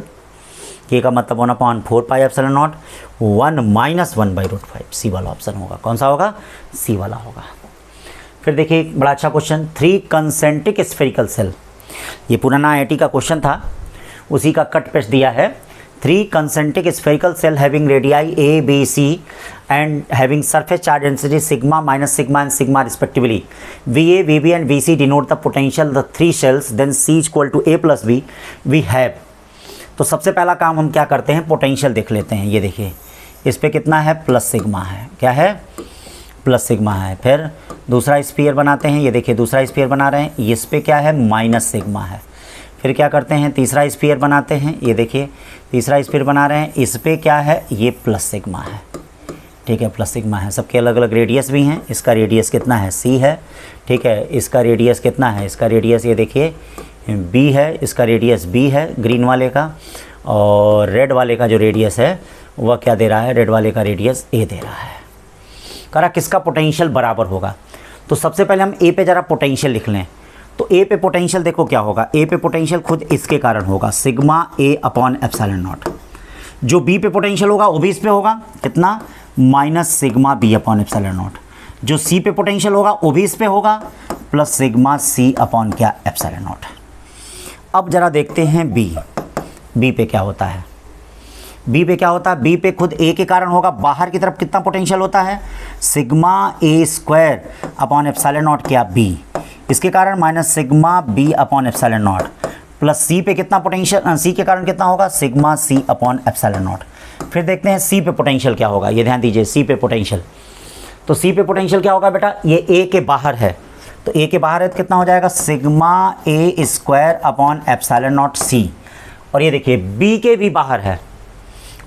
के का मतलब 1/4πε0, 1 - 1/√5, सी वाला ऑप्शन होगा। कौन सा होगा, सी वाला होगा। फिर देखिए एक बड़ा अच्छा क्वेश्चन, 3 कंसेंट्रिक स्फेरिकल सेल, ये पुराना IIT का क्वेश्चन था, उसी का कट पेस्ट दिया है। 3 concentric spherical cell having radii A, B, C and having surface charge density sigma, -sigma and sigma respectively. VA, VB and VC denote the potential of the 3 cells, then C = A + B we have। तो सबसे पहला काम हम क्या करते हैं, पोटेंशियल देख लेते हैं। ये देखिए इस पे कितना है, प्लस सिग्मा है, क्या है, प्लस सिग्मा है। फिर दूसरा स्फीयर बनाते हैं, ये देखिए दूसरा स्फीयर बना रहे हैं, इस पे क्या है, माइनस सिग्मा है। फिर क्या करते हैं, तीसरा स्फीयर बनाते हैं, ये देखिए तीसरा स्फीयर बना रहे हैं, इस पे क्या है, ये प्लस सिग्मा है, ठीक है, प्लस सिग्मा है। सबके अलग अलग रेडियस भी हैं। इसका रेडियस कितना है, सी है, ठीक है। इसका रेडियस कितना है, इसका रेडियस ये देखिए बी है, इसका रेडियस बी है ग्रीन वाले का, और रेड वाले का जो रेडियस है वह क्या दे रहा है, रेड वाले का रेडियस ए दे रहा है। करा किसका पोटेंशियल बराबर होगा। तो सबसे पहले हम ए पे ज़रा पोटेंशियल लिख लें। तो ए पे पोटेंशियल देखो क्या होगा, ए पे पोटेंशियल खुद इसके कारण होगा, sigma A upon epsilon naught. जो बी पे पोटेंशियल होगा वो भी इस पे होगा, कितना, minus sigma B upon epsilon naught. जो सी पे पोटेंशियल होगा वो भी इस पे होगा, प्लस सिग्मा सी अपॉन क्या, एप्सिलॉन नॉट। अब ज़रा देखते हैं बी पे क्या होता है। बी पे क्या होता है, बी पे खुद ए के कारण होगा, बाहर की तरफ कितना पोटेंशियल होता है, sigma A square upon epsilon naught क्या, बी, इसके कारण minus sigma B upon epsilon naught, plus C पे कितना पोटेंशियल, सी के कारण कितना होगा, sigma C upon epsilon naught. फिर देखते हैं सी पे पोटेंशियल क्या होगा, ये ध्यान दीजिए सी पे पोटेंशियल। तो सी पे पोटेंशियल क्या होगा बेटा, ये ए के बाहर है, तो ए के बाहर है तो कितना हो जाएगा, sigma A square upon epsilon naught C. और ये देखिए बी के भी बाहर है,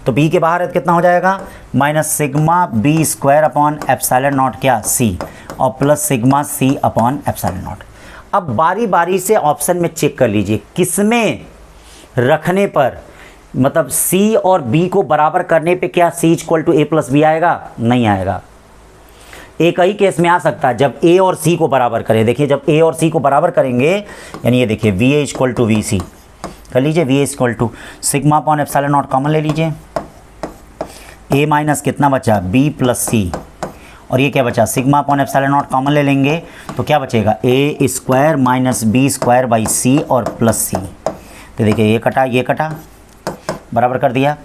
तो बी के बाहर है तो कितना हो जाएगा, minus sigma B square upon epsilon naught क्या, सी, और plus sigma C upon epsilon naught. अब बारी बारी से ऑप्शन में चेक कर लीजिए किसमें रखने पर, मतलब सी और बी को बराबर करने पे क्या C equal to A plus B आएगा, नहीं आएगा। एक ही केस में आ सकता है जब ए और सी को बराबर करें। देखिए जब ए और सी को बराबर करेंगे, यानी ये देखिए V A equal to V C कर लीजिए, V A equal to sigma upon epsilon naught common ले लीजिए, ए माइनस कितना बचा, बी प्लस सी, और ये क्या बचा, sigma upon epsilon naught common ले लेंगे तो क्या बचेगा, A square minus B square by C और प्लस सी। तो देखिए ये कटा बराबर कर दिया,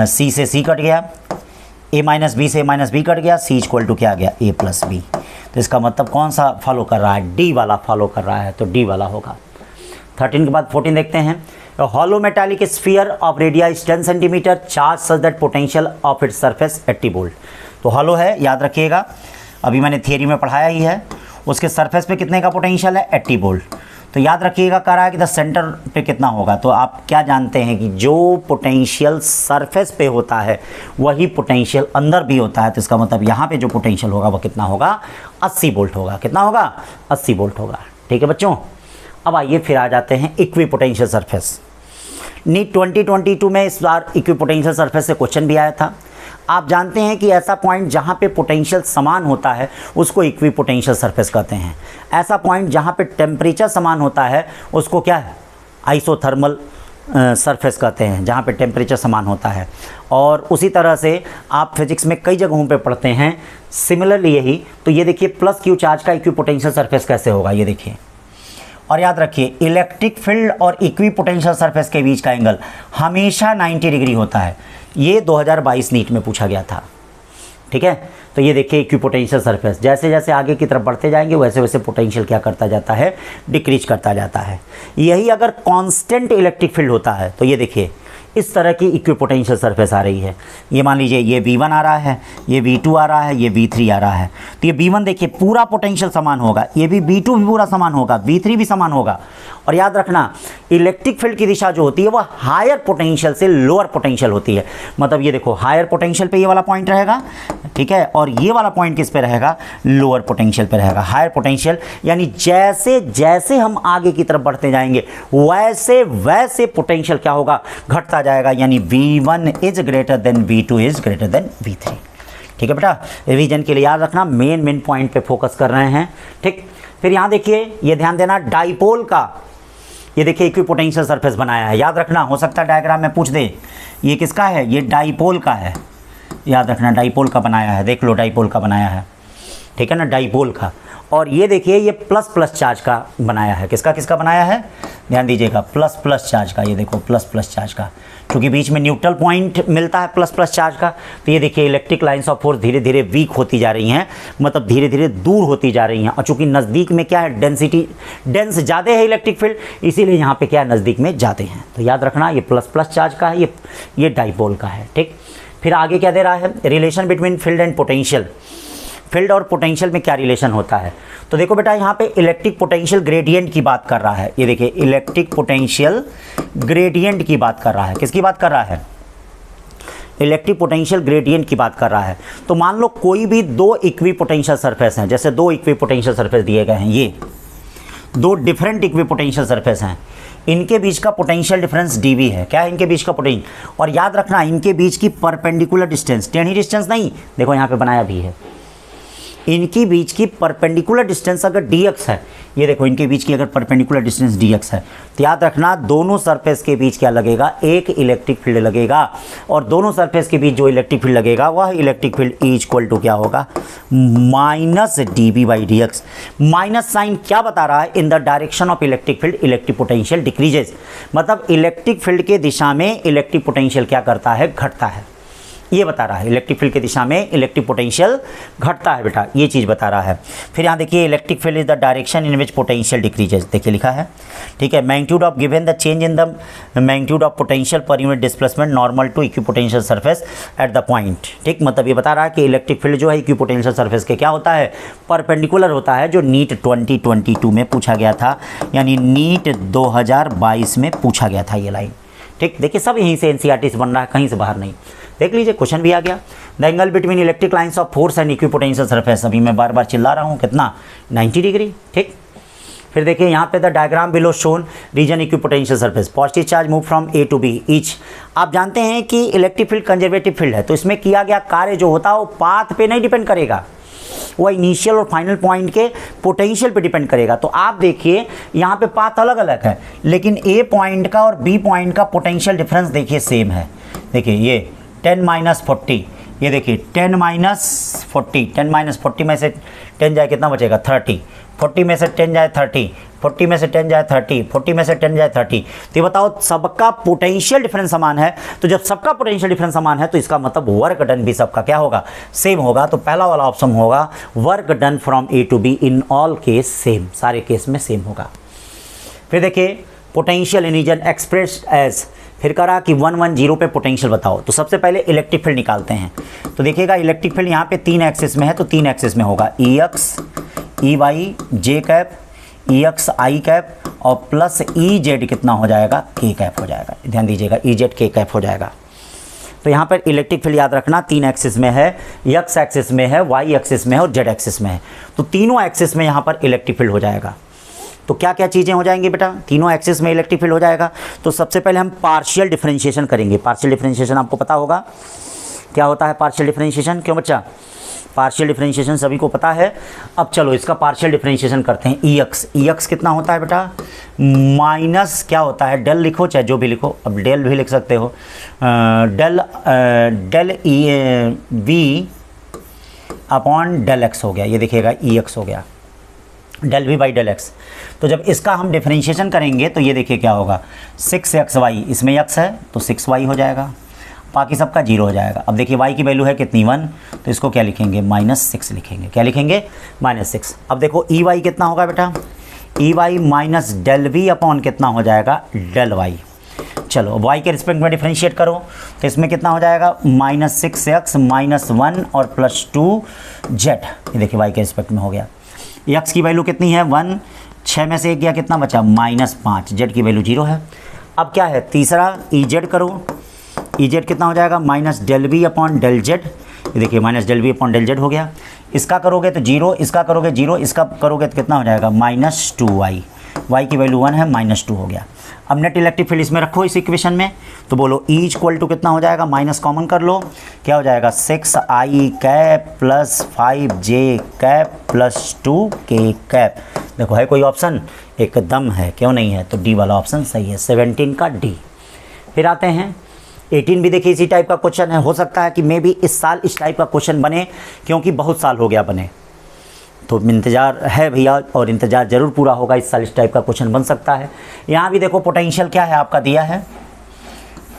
सी से सी कट गया, ए माइनस बी से ए माइनस बी कट गया, सी इक्वल टू क्या आ गया, ए प्लस बी। तो इसका मतलब कौन सा फॉलो कर रहा है, डी वाला फॉलो कर रहा है, तो डी वाला होगा। 13 के बाद 14 देखते हैं। Hollow metallic sphere of radius 10 centimetre charge such that potential of its surface 80 volt. तो हॉलो है, याद रखिएगा, अभी मैंने थियरी में पढ़ाया ही है। उसके सरफेस पे कितने का पोटेंशियल है, 80 वोल्ट। तो याद रखिएगा कह रहा है कि द सेंटर पे कितना होगा, तो आप क्या जानते हैं कि जो पोटेंशियल सरफेस पे होता है वही पोटेंशियल अंदर भी होता है। तो इसका मतलब यहाँ पे जो पोटेंशियल होगा वो कितना होगा, 80 वोल्ट होगा। कितना होगा, 80 वोल्ट होगा। ठीक है बच्चों, अब आइए फिर आ जाते हैं इक्विपोटेंशियल सरफेस। नीट 2022 में इस बार इक्विपोटेंशियल सरफेस से क्वेश्चन भी आया था। आप जानते हैं कि ऐसा पॉइंट जहाँ पे पोटेंशियल समान होता है उसको इक्विपोटेंशियल सरफेस कहते हैं। ऐसा पॉइंट जहाँ पे टेम्परेचर समान होता है उसको क्या है, आइसोथर्मल सरफेस कहते हैं, जहाँ पे टेम्परेचर समान होता है। और उसी तरह से आप फिजिक्स में कई जगहों पे पढ़ते हैं सिमिलरली यही। तो ये देखिए प्लस क्यू चार्ज का इक्विपोटेंशियल सरफेस कैसे होगा, ये देखिए। और याद रखिए इलेक्ट्रिक फील्ड और इक्विपोटेंशियल सरफेस के बीच का एंगल हमेशा 90 डिग्री होता है। ये 2022 नीट में पूछा गया था। ठीक है, तो ये देखिए इक्विपोटेंशियल सरफेस, जैसे जैसे आगे की तरफ बढ़ते जाएंगे वैसे वैसे पोटेंशियल क्या करता जाता है, डिक्रीज करता जाता है। यही अगर कांस्टेंट इलेक्ट्रिक फील्ड होता है तो ये देखिए इस तरह की इक्विपोटेंशियल सरफेस आ रही है। ये मान लीजिए ये V1 आ रहा है, ये V2 आ रहा है, ये V3 आ रहा है। तो ये V1 देखिए पूरा पोटेंशियल समान होगा, ये भी V2 भी पूरा समान होगा, V3 भी समान होगा। और याद रखना इलेक्ट्रिक फील्ड की दिशा जो होती है वह हायर पोटेंशियल से लोअर पोटेंशियल होती है। मतलब ये देखो हायर पोटेंशियल पे ये वाला पॉइंट रहेगा, ठीक है, और ये वाला पॉइंट किस पे रहेगा, लोअर पोटेंशियल पे रहेगा। हायर पोटेंशियल यानी जैसे जैसे हम आगे की तरफ बढ़ते जाएंगे वैसे वैसे पोटेंशियल क्या होगा, घटता जाएगा। यानी V1 is greater than V2 is greater than V3। ठीक है बेटा, रिवीजन के लिए याद रखना, मेन पॉइंट पे फोकस कर रहे हैं। ठीक, फिर यहाँ देखिए ये ध्यान देना डाइपोल का, ये देखिए इक्विपोटेंशियल सरफेस बनाया है। याद रखना, हो सकता है डायग्राम में पूछ दे ये किसका है, ये डाइपोल का है। याद रखना डाइपोल का बनाया है, देख लो डाइपोल का बनाया है, ठीक है ना, डाइपोल का। और ये देखिए ये प्लस प्लस चार्ज का बनाया है। किसका किसका बनाया है, ध्यान दीजिएगा, प्लस प्लस चार्ज का। ये देखो प्लस प्लस चार्ज का, क्योंकि बीच में न्यूट्रल पॉइंट मिलता है प्लस प्लस चार्ज का। तो ये देखिए इलेक्ट्रिक लाइंस ऑफ फोर्स धीरे धीरे वीक होती जा रही हैं, मतलब धीरे धीरे दूर होती जा रही हैं। और चूंकि नज़दीक में क्या है, डेंसिटी डेंस ज़्यादा है इलेक्ट्रिक फील्ड, इसीलिए यहाँ पे क्या है, नज़दीक में जाते हैं। तो याद रखना ये प्लस प्लस चार्ज का है, ये डाइपोल का है। ठीक, फिर आगे क्या दे रहा है, relation between field and potential. Field और पोटेंशियल में क्या रिलेशन होता है, तो देखो बेटा यहाँ पे इलेक्ट्रिक पोटेंशियल ग्रेडियंट की बात कर रहा है। ये देखिए इलेक्ट्रिक पोटेंशियल ग्रेडियंट की बात कर रहा है। किसकी बात कर रहा है, इलेक्ट्रिक पोटेंशियल ग्रेडियंट की बात कर रहा है। तो मान लो कोई भी दो इक्वी पोटेंशियल सरफेस हैं, जैसे दो इक्वी पोटेंशियल सरफेस दिए गए हैं, ये दो डिफरेंट इक्वी पोटेंशियल सरफेस हैं, इनके बीच का पोटेंशियल डिफरेंस dV है। क्या है इनके बीच का पोटेंशियल, और याद रखना इनके बीच की परपेंडिकुलर डिस्टेंस, टेढ़ी डिस्टेंस नहीं, देखो यहाँ पे बनाया भी है, इनकी बीच की परपेंडिकुलर डिस्टेंस अगर dx है, ये देखो इनके बीच की अगर परपेंडिकुलर डिस्टेंस dx है, तो याद रखना दोनों सरफेस के बीच क्या लगेगा, एक इलेक्ट्रिक फील्ड लगेगा। और दोनों सरफेस के बीच जो इलेक्ट्रिक फील्ड लगेगा वह electric field E equal to क्या होगा, माइनस dV/dx। माइनस साइन क्या बता रहा है, in the direction of electric field electric potential decreases, मतलब इलेक्ट्रिक फील्ड के दिशा में इलेक्ट्रिक पोटेंशियल क्या करता है, घटता है। ये बता रहा है इलेक्ट्रिक फील्ड की दिशा में इलेक्ट्रिक पोटेंशियल घटता है बेटा, ये चीज़ बता रहा है। फिर यहाँ देखिए electric field is the direction in which potential decreases, देखिए लिखा है। ठीक है, magnitude of given the change in the magnitude of potential per unit displacement normal to equipotential surface at the point. ठीक, मतलब ये बता रहा है कि इलेक्ट्रिक फील्ड जो है इक्विपोटेंशियल सरफेस के क्या होता है, परपेंडिकुलर होता है, जो नीट 2022 में पूछा गया था, यानी नीट 2022 में पूछा गया था ये लाइन। ठीक, देखिए सब यहीं से एनसीईआरटी से बन रहा है, कहीं से बाहर नहीं। देख लीजिए क्वेश्चन भी आ गया, the angle between electric lines of force and equipotential surface, अभी मैं बार बार चिल्ला रहा हूँ कितना, 90 डिग्री। ठीक, फिर देखिए यहाँ पे the diagram below shown region equipotential surface, positive charge move from A to B each. आप जानते हैं कि इलेक्ट्रिक फील्ड कंजर्वेटिव फील्ड है, तो इसमें किया गया कार्य जो होता है वो पाथ पे नहीं डिपेंड करेगा, वो इनिशियल और फाइनल पॉइंट के पोटेंशियल पे डिपेंड करेगा। तो आप देखिए यहाँ पे पाथ अलग अलग है, लेकिन ए पॉइंट का और बी पॉइंट का पोटेंशियल डिफरेंस देखिए सेम है। देखिए ये 10 - 40, ये देखिए 10 - 40, 10 - 40 में से 10 जाए कितना बचेगा, 30, 40 में से 10 जाए 30, 40 में से 10 जाए 30, 40 में से 10 जाए 30। तो ये बताओ सबका पोटेंशियल डिफरेंस समान है, तो जब सबका पोटेंशियल डिफरेंस समान है तो इसका मतलब वर्क डन भी सबका क्या होगा, सेम होगा। तो पहला वाला ऑप्शन होगा work done from A to B in all case same, सारे केस में सेम होगा। फिर देखिए potential in region expressed as, फिर करा कि 110 पे पोटेंशियल बताओ। तो सबसे पहले इलेक्ट्रिक फील्ड निकालते हैं, तो देखिएगा इलेक्ट्रिक फील्ड यहाँ पे 3 एक्सिस में है, तो 3 एक्सिस में होगा EX EY J cap, EX I cap और प्लस EZ कितना हो जाएगा, K कैप हो जाएगा। ध्यान दीजिएगा EZ K कैप हो जाएगा। तो यहाँ पर इलेक्ट्रिक फील्ड याद रखना 3 एक्सिस में है, X एक्सिस में है, Y एक्सिस में है और Z एक्सिस में है। तो तीनों एक्सिस में यहाँ पर इलेक्ट्रिक फील्ड हो जाएगा। तो क्या क्या चीज़ें हो जाएंगी बेटा, तीनों एक्सिस में इलेक्ट्रिक फील्ड हो जाएगा। तो सबसे पहले हम पार्शियल डिफरेंशिएशन करेंगे। पार्शियल डिफरेंशिएशन आपको पता होगा क्या होता है पार्शियल डिफरेंशिएशन, क्यों बच्चा, पार्शियल डिफरेंशिएशन सभी को पता है। अब चलो इसका पार्शियल डिफरेंशिएशन करते हैं। EX कितना होता है बेटा, माइनस क्या होता है, डेल लिखो चाहे जो भी लिखो, अब डेल भी लिख सकते हो, del V upon del x हो गया, ये देखिएगा EX हो गया, del V by del x। तो जब इसका हम डिफरेंशिएशन करेंगे तो ये देखिए क्या होगा, 6xy, इसमें x है तो 6y हो जाएगा, बाकी सबका 0 हो जाएगा। अब देखिए y की वैल्यू है कितनी 1, तो इसको क्या लिखेंगे, -6 लिखेंगे। क्या लिखेंगे, -6। अब देखो EY कितना होगा बेटा, EY minus del V upon कितना हो जाएगा, डेल y। चलो y के रिस्पेक्ट में डिफरेंशिएट करो तो इसमें कितना हो जाएगा, -6x -1 और +2z। ये देखिए y के रिस्पेक्ट में हो गया। x की वैल्यू कितनी है 1, 6 में से 1 गया कितना बचा, -5, z की वैल्यू 0 है। अब क्या है तीसरा EZ करो, EZ कितना हो जाएगा, minus del V upon del Z। ये देखिए minus del V upon del Z हो गया। इसका करोगे तो 0, इसका करोगे 0, इसका करोगे तो कितना हो जाएगा, -2y। y की वैल्यू 1 है, -2 हो गया। अब नेट इलेक्ट्रिक फील्ड इसमें रखो इस इक्वेशन में, तो बोलो E इक्वल टू कितना हो जाएगा, माइनस कॉमन कर लो, क्या हो जाएगा 6i cap plus 5j cap plus 2k cap. देखो है कोई ऑप्शन, एकदम है, क्यों नहीं है, तो डी वाला ऑप्शन सही है, 17 का डी। फिर आते हैं 18 भी देखिए इसी टाइप का क्वेश्चन है, हो सकता है कि मे भी इस साल इस टाइप का क्वेश्चन बने, क्योंकि बहुत साल हो गया बने। तो इंतज़ार है भैया, और इंतज़ार ज़रूर पूरा होगा। इस साल इस टाइप का क्वेश्चन बन सकता है। यहाँ भी देखो पोटेंशियल क्या है आपका दिया है,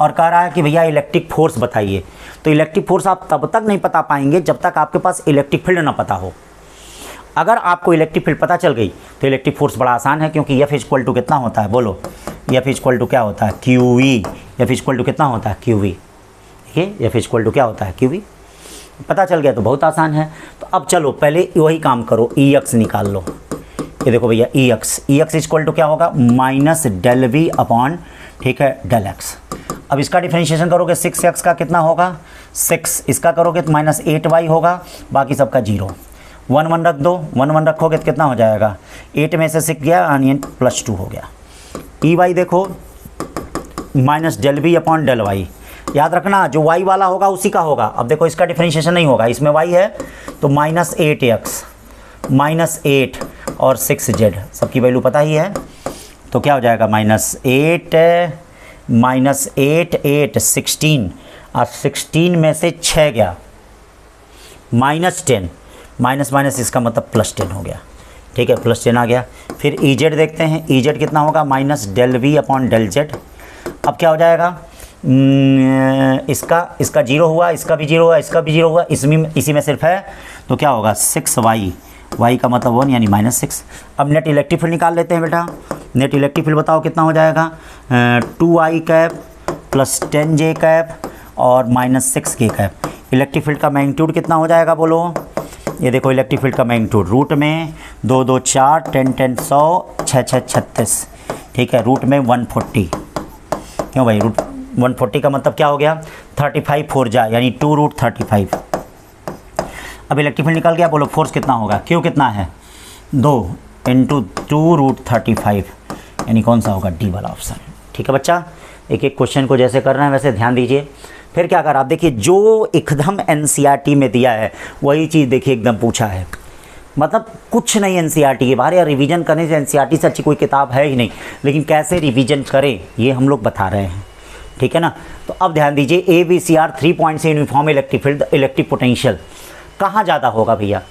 और कह रहा है कि भैया इलेक्ट्रिक फोर्स बताइए। तो इलेक्ट्रिक फोर्स आप तब तक नहीं पता पाएंगे जब तक आपके पास इलेक्ट्रिक फील्ड ना पता हो। अगर आपको इलेक्ट्रिक फील्ड पता चल गई तो इलेक्ट्रिक फोर्स बड़ा आसान है, क्योंकि एफ इक्वल टू कितना होता है, बोलो, एफ इक्वल टू क्या होता है, Q V. F equal to कितना होता है, क्यू वी। देखिए एफ इक्वल टू क्या होता है, क्यू वी। पता चल गया तो बहुत आसान है। तो अब चलो पहले वही काम करो, ई एक्स निकाल लो। ये देखो भैया ई एक्स इक्वल टू क्या होगा, माइनस डेल वी अपॉन, ठीक है, डेल एक्स। अब इसका डिफरेंशिएशन करोगे 6x का कितना होगा 6, इसका करोगे तो माइनस 8y होगा, बाकी सबका 0। 1 1 रख दो, 1 1 रखोगे तो कितना हो जाएगा, 8 में से 6 गया यानी +2 हो गया। ई वाई देखो minus del V upon del Y. याद रखना जो y वाला होगा उसी का होगा। अब देखो इसका डिफरेंशिएशन नहीं होगा, इसमें y है तो माइनस 8x माइनस 8 और 6z, सबकी वैल्यू पता ही है। तो क्या हो जाएगा -8 -8 16, और 16 में से 6 गया -10, माइनस माइनस इसका मतलब +10 हो गया, ठीक है, +10 आ गया। फिर EZ देखते हैं, EZ कितना होगा, minus del V upon del Z. अब क्या हो जाएगा, इसका 0 हुआ, इसका भी 0 हुआ, इसका भी 0 हुआ, इसी में सिर्फ है तो क्या होगा 6y, y का मतलब 1 यानी -6। अब नेट इलेक्ट्रिक फील्ड निकाल लेते हैं बेटा। नेट इलेक्ट्रिक फील्ड बताओ कितना हो जाएगा, 2i cap plus 10j cap और -6k कैप। इलेक्ट्रिक फील्ड का मैग्नीट्यूड कितना हो जाएगा बोलो। ये देखो इलेक्ट्रिक फील्ड का मैग्नीट्यूड रूट में 2 2 4 10 10 100 6 6 36, ठीक है, रूट में 140। क्यों भाई, रूट 140 का मतलब क्या हो गया, 35 4 जा यानी 2√35। अब इलेक्ट्रिक फील्ड निकल गया, बोलो फोर्स कितना होगा, क्यों कितना है 2 × 2√35 यानी कौन सा होगा, डी वाला ऑप्शन। ठीक है बच्चा, एक एक क्वेश्चन को जैसे कर रहे हैं वैसे ध्यान दीजिए। फिर क्या करा, आप देखिए जो एकदम एनसीईआरटी में दिया है वही चीज़ देखिए एकदम पूछा है। मतलब कुछ नहीं एनसीईआरटी के बारे, या रिवीजन करने से एनसीईआरटी से अच्छी कोई किताब है ही नहीं, लेकिन कैसे रिवीजन करें ये हम लोग बता रहे हैं, ठीक है ना। तो अब ध्यान दीजिए, ABCR 3 पॉइंट से uniform electric field, electric potential कहाँ ज़्यादा होगा भैया।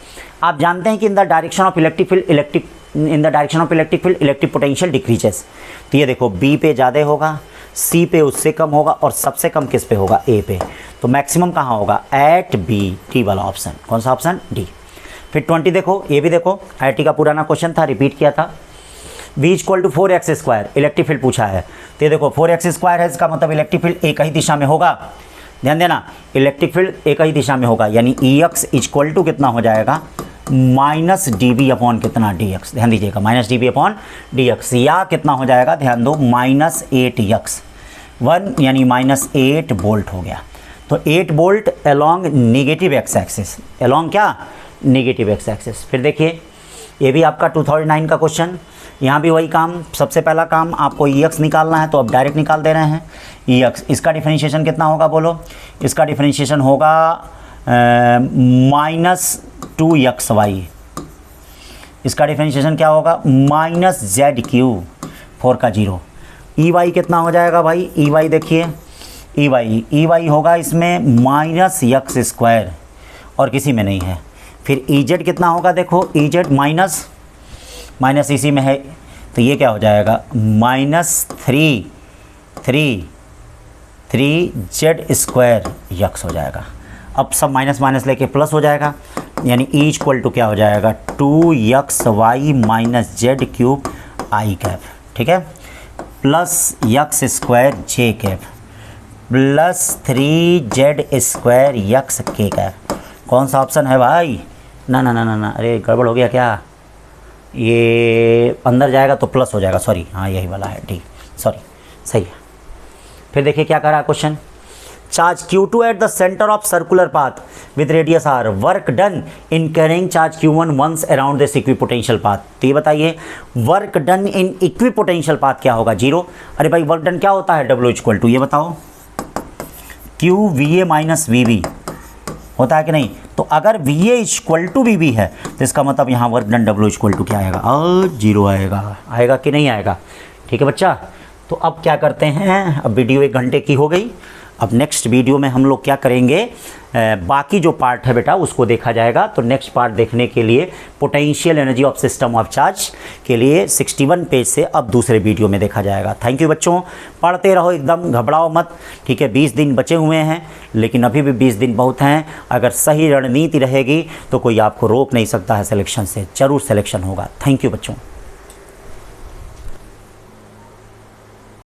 आप जानते हैं कि in the direction of electric field electric potential decreases. तो ये देखो B पे ज़्यादा होगा, C पे उससे कम होगा, और सबसे कम किस पे होगा, A पे। तो मैक्सिमम कहाँ होगा, एट B, डी वाला ऑप्शन। कौन सा ऑप्शन, डी। फिर 20 देखो, ये भी देखो IT का पुराना क्वेश्चन था, रिपीट किया था। V = 4x², इलेक्ट्रिक फील्ड पूछा है। तो ये देखो 4x² है, इसका मतलब इलेक्ट्रिक फील्ड एक ही दिशा में होगा। ध्यान देना, इलेक्ट्रिक फील्ड एक ही दिशा में होगा, यानी EX = कितना हो जाएगा, -dB अपॉन कितना, dx। ध्यान दीजिएगा, -dB अपॉन dx, या कितना हो जाएगा, ध्यान दो, -8x 1 यानी -8 वोल्ट हो गया। तो 8 volt along negative x axis, along क्या, नेगेटिव एक्स एक्सिस। फिर देखिए ये भी आपका 2009 का क्वेश्चन, यहाँ भी वही काम। सबसे पहला काम आपको EX निकालना है, तो अब डायरेक्ट निकाल दे रहे हैं EX। इसका डिफरेंशिएशन कितना होगा बोलो, इसका डिफरेंशिएशन होगा -2xy। इसका डिफरेंशिएशन क्या होगा, -ZQ 4 का 0। EY कितना हो जाएगा भाई, EY देखिए, EY होगा इसमें -x² और किसी में नहीं है। फिर EZ कितना होगा, देखो EZ माइनस इसी में है, तो ये क्या हो जाएगा, -3z² यक्स हो जाएगा। अब सब माइनस माइनस लेके प्लस हो जाएगा, यानी E = क्या हो जाएगा, 2xy - z³ I कैप, ठीक है, plus x² j cap plus 3z² x k cap. कौन सा ऑप्शन है भाई, ना, अरे गड़बड़ हो गया क्या, ये अंदर जाएगा तो प्लस हो जाएगा, सॉरी, हाँ यही वाला है, डी, सॉरी, सही है। फिर देखिए क्या कर रहा है question, charge Q2 at the centre of circular path with radius r, work done in carrying charge Q1 once around this equipotential path. तो ये बताइए work done in equipotential path क्या होगा, 0। अरे भाई वर्क डन क्या होता है, W = ये बताओ, QVA - VB होता है कि नहीं। तो अगर VA = VB है तो इसका मतलब यहाँ वर्क डन W = क्या आएगा, 0 आएगा कि नहीं आएगा। ठीक है बच्चा, तो अब क्या करते हैं, अब वीडियो 1 घंटे की हो गई, अब नेक्स्ट वीडियो में हम लोग क्या करेंगे, बाकी जो पार्ट है बेटा उसको देखा जाएगा। तो नेक्स्ट पार्ट देखने के लिए potential energy of system of charge के लिए 61 पेज से अब दूसरे वीडियो में देखा जाएगा। थैंक यू बच्चों, पढ़ते रहो, एकदम घबराओ मत, ठीक है। 20 दिन बचे हुए हैं, लेकिन अभी भी 20 दिन बहुत हैं। अगर सही रणनीति रहेगी तो कोई आपको रोक नहीं सकता है सिलेक्शन से, ज़रूर सिलेक्शन होगा। थैंक यू बच्चों।